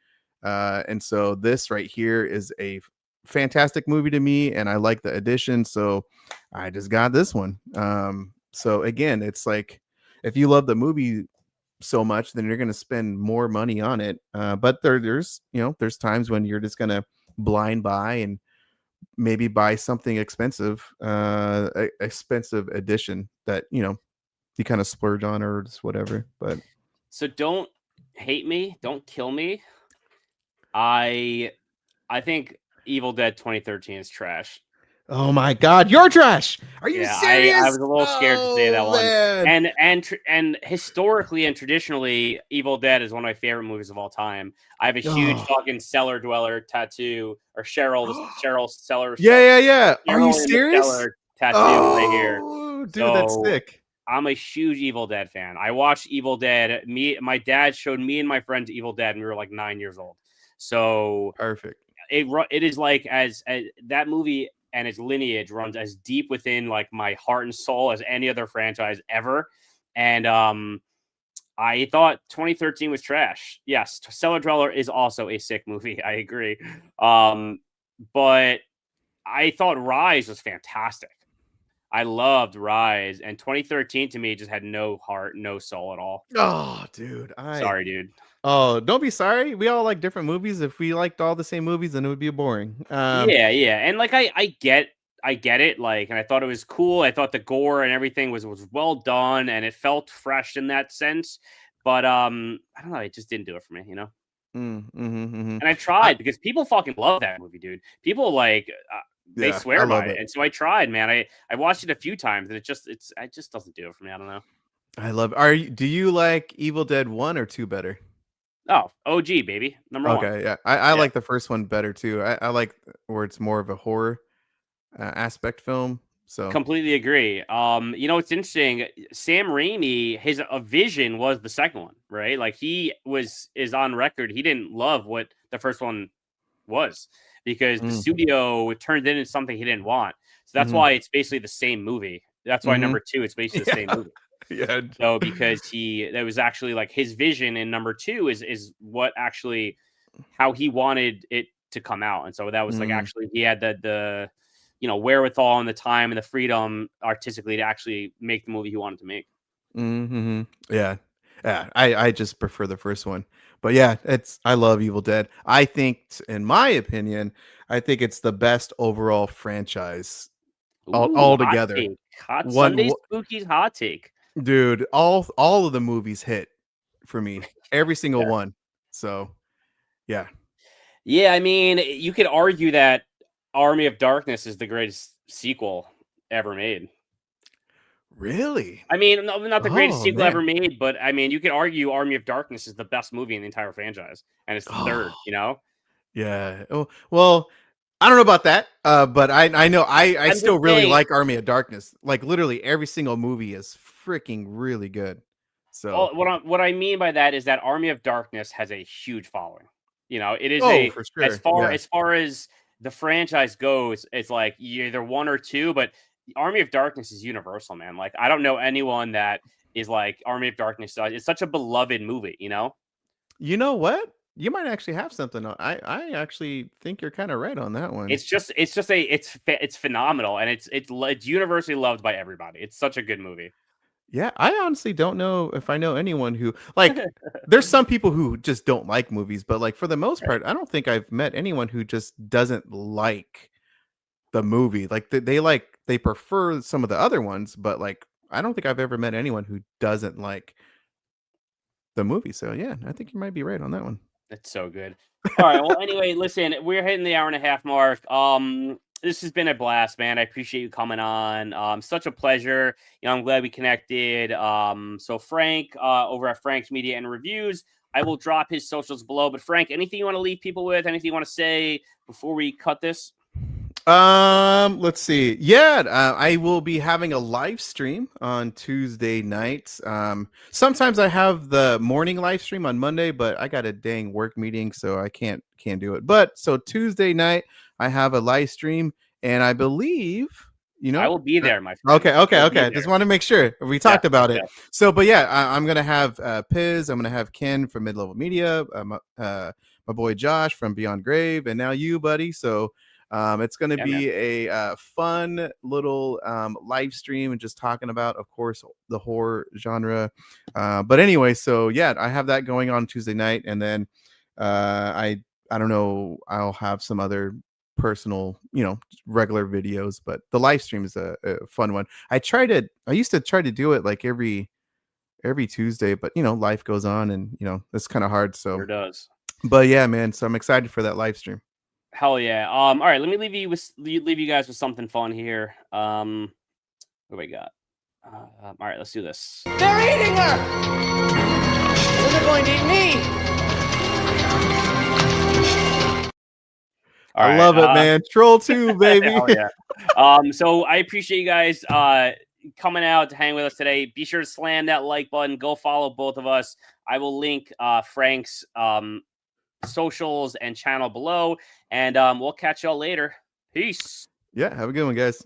and so this right here is a fantastic movie to me, and I like the edition, so I just got this one. So again, it's like if you love the movie so much, then you're going to spend more money on it. But there's times when you're just going to blind buy and maybe buy something expensive, expensive edition that you kind of splurge on or just whatever. But So don't hate me, don't kill me. I I think Evil Dead 2013 is trash. oh my god, you're trash. Are you Yeah, I was serious? a little scared to say that Oh one. man. And historically and traditionally, Evil Dead is one of my favorite movies of all time. I have a huge Oh. fucking cellar dweller tattoo, or Cheryl cellar Yeah, yeah, yeah. Are you Cheryl in the serious? cellar tattoo right here. Oh, dude, that's So sick. I'm a huge Evil Dead fan. I watched Evil Dead. My dad showed me and my friends Evil Dead, and we were like 9 years old. So Perfect. it is like as that movie and its lineage runs as deep within like my heart and soul as any other franchise ever. And I thought 2013 was trash. Yes, Cellar Dweller is also a sick movie. I agree. But I thought Rise was fantastic. I loved Rise, and 2013 to me just had no heart, no soul at all. Oh, dude. Sorry, dude. Oh, don't be sorry. We all like different movies. If we liked all the same movies, then it would be boring. Yeah, yeah, and like I get it. Like, and I thought it was cool. I thought the gore and everything was well done, and it felt fresh in that sense. But I don't know. It just didn't do it for me, you know. And I I, tried because people fucking love that movie, dude. People like they yeah, I swear by love it, it. and so I tried, man. I watched it a few times, and it just doesn't do it for me. I don't know. I love it. Do you like Evil Dead 1 or 2 better? Oh, OG baby, number one. Okay, yeah. I Yeah. like the first one better too. I like where it's more of a horror aspect film. So, Completely agree. You know, it's interesting. Sam Raimi, his vision was the second one, right? Like is on record. He didn't love what the first one was because the mm, studio turned it into something he didn't want. So that's mhm, why it's basically the same movie. That's why mhm. number two, it's basically the same Yeah. movie. Yeah. So because that was actually like his vision in number two is what actually how he wanted it to come out. And so that was like Mm, actually he had the wherewithal and the time and the freedom artistically to actually make the movie he wanted to make. mhm. Yeah. Yeah, I just prefer the first one. But yeah, I love Evil Dead. I think in my opinion, I think it's the best overall franchise Ooh, all hot together. take. Hot One Sunday Spookies hot take. dude, all of the movies hit for me. Every single Fair. one. So, yeah. Yeah, I mean, you could argue that Army of Darkness is the greatest sequel ever made. Really? I mean, not the greatest Oh sequel ever man. made, but I mean, you could argue Army of Darkness is the best movie in the entire franchise, and it's the third. Oh You know, yeah. Oh well, I don't know about that. But I know I I'm still just really saying. like Army of Darkness. Like literally every single movie is freaking really good. So Well, what I mean by that is that Army of Darkness has a huge following. You know, it is oh a for as sure. far Yeah. as far as the franchise goes, it's like you're either one or two, but Army of Darkness is universal, man. Like I don't know anyone that is like Army of Darkness. It's such a beloved movie, you know? You know what? You might actually have something. I actually think you're kind of right on that one. It's phenomenal and it's universally loved by everybody. It's such a good movie. Yeah, I honestly don't know if I know anyone who like there's some people who just don't like movies, but like for the most Right. part, I don't think I've met anyone who just doesn't like the movie. Like they prefer some of the other ones, but like I don't think I've ever met anyone who doesn't like the movie. So yeah, I think you might be right on that one. That's so good. All right. Well, anyway, listen, we're hitting the hour and a half mark. This has been a blast, man. I appreciate you coming on. Such a pleasure. You know, I'm glad we connected. So Frank, over at Frank's Media and Reviews, I will drop his socials below. But Frank, anything you want to leave people with? Anything you want to say before we cut this? Let's see. Yeah, I will be having a live stream on Tuesday nights. Sometimes I have the morning live stream on Monday, but I got a dang work meeting, so I can't do it. But so Tuesday night I have a live stream, and I believe you I know. will be uh, there, my friend. Okay, I okay, will be okay. Just there. want to make sure we Yeah, talked about it. yeah, So, but yeah, I'm gonna have Piz. I'm gonna have Ken from Mid Level Media. My boy Josh from Beyond Grave, and now you, buddy. So it's going to yeah, man. be a fun little live stream and just talking about, of course, the horror genre. But anyway, so yeah, I have that going on Tuesday night, and then I don't know, I'll have some other personal, regular videos, but the live stream is a fun one. I used to try to do it like every Tuesday, but life goes on, and it's kind of hard. So, Sure does. but yeah, man. So I'm excited for that live stream. Hell yeah. All right, let me leave you guys with something fun here. What do we got? All right, let's do this. They're eating her! Well, they're going to eat me! All I right. love it, man. Troll 2, baby. Hell yeah. So I appreciate you guys coming out to hang with us today. Be sure to slam that like button. Go follow both of us. I will link Frank's socials and channel below, and we'll catch y'all later. Peace. Yeah, have a good one, guys.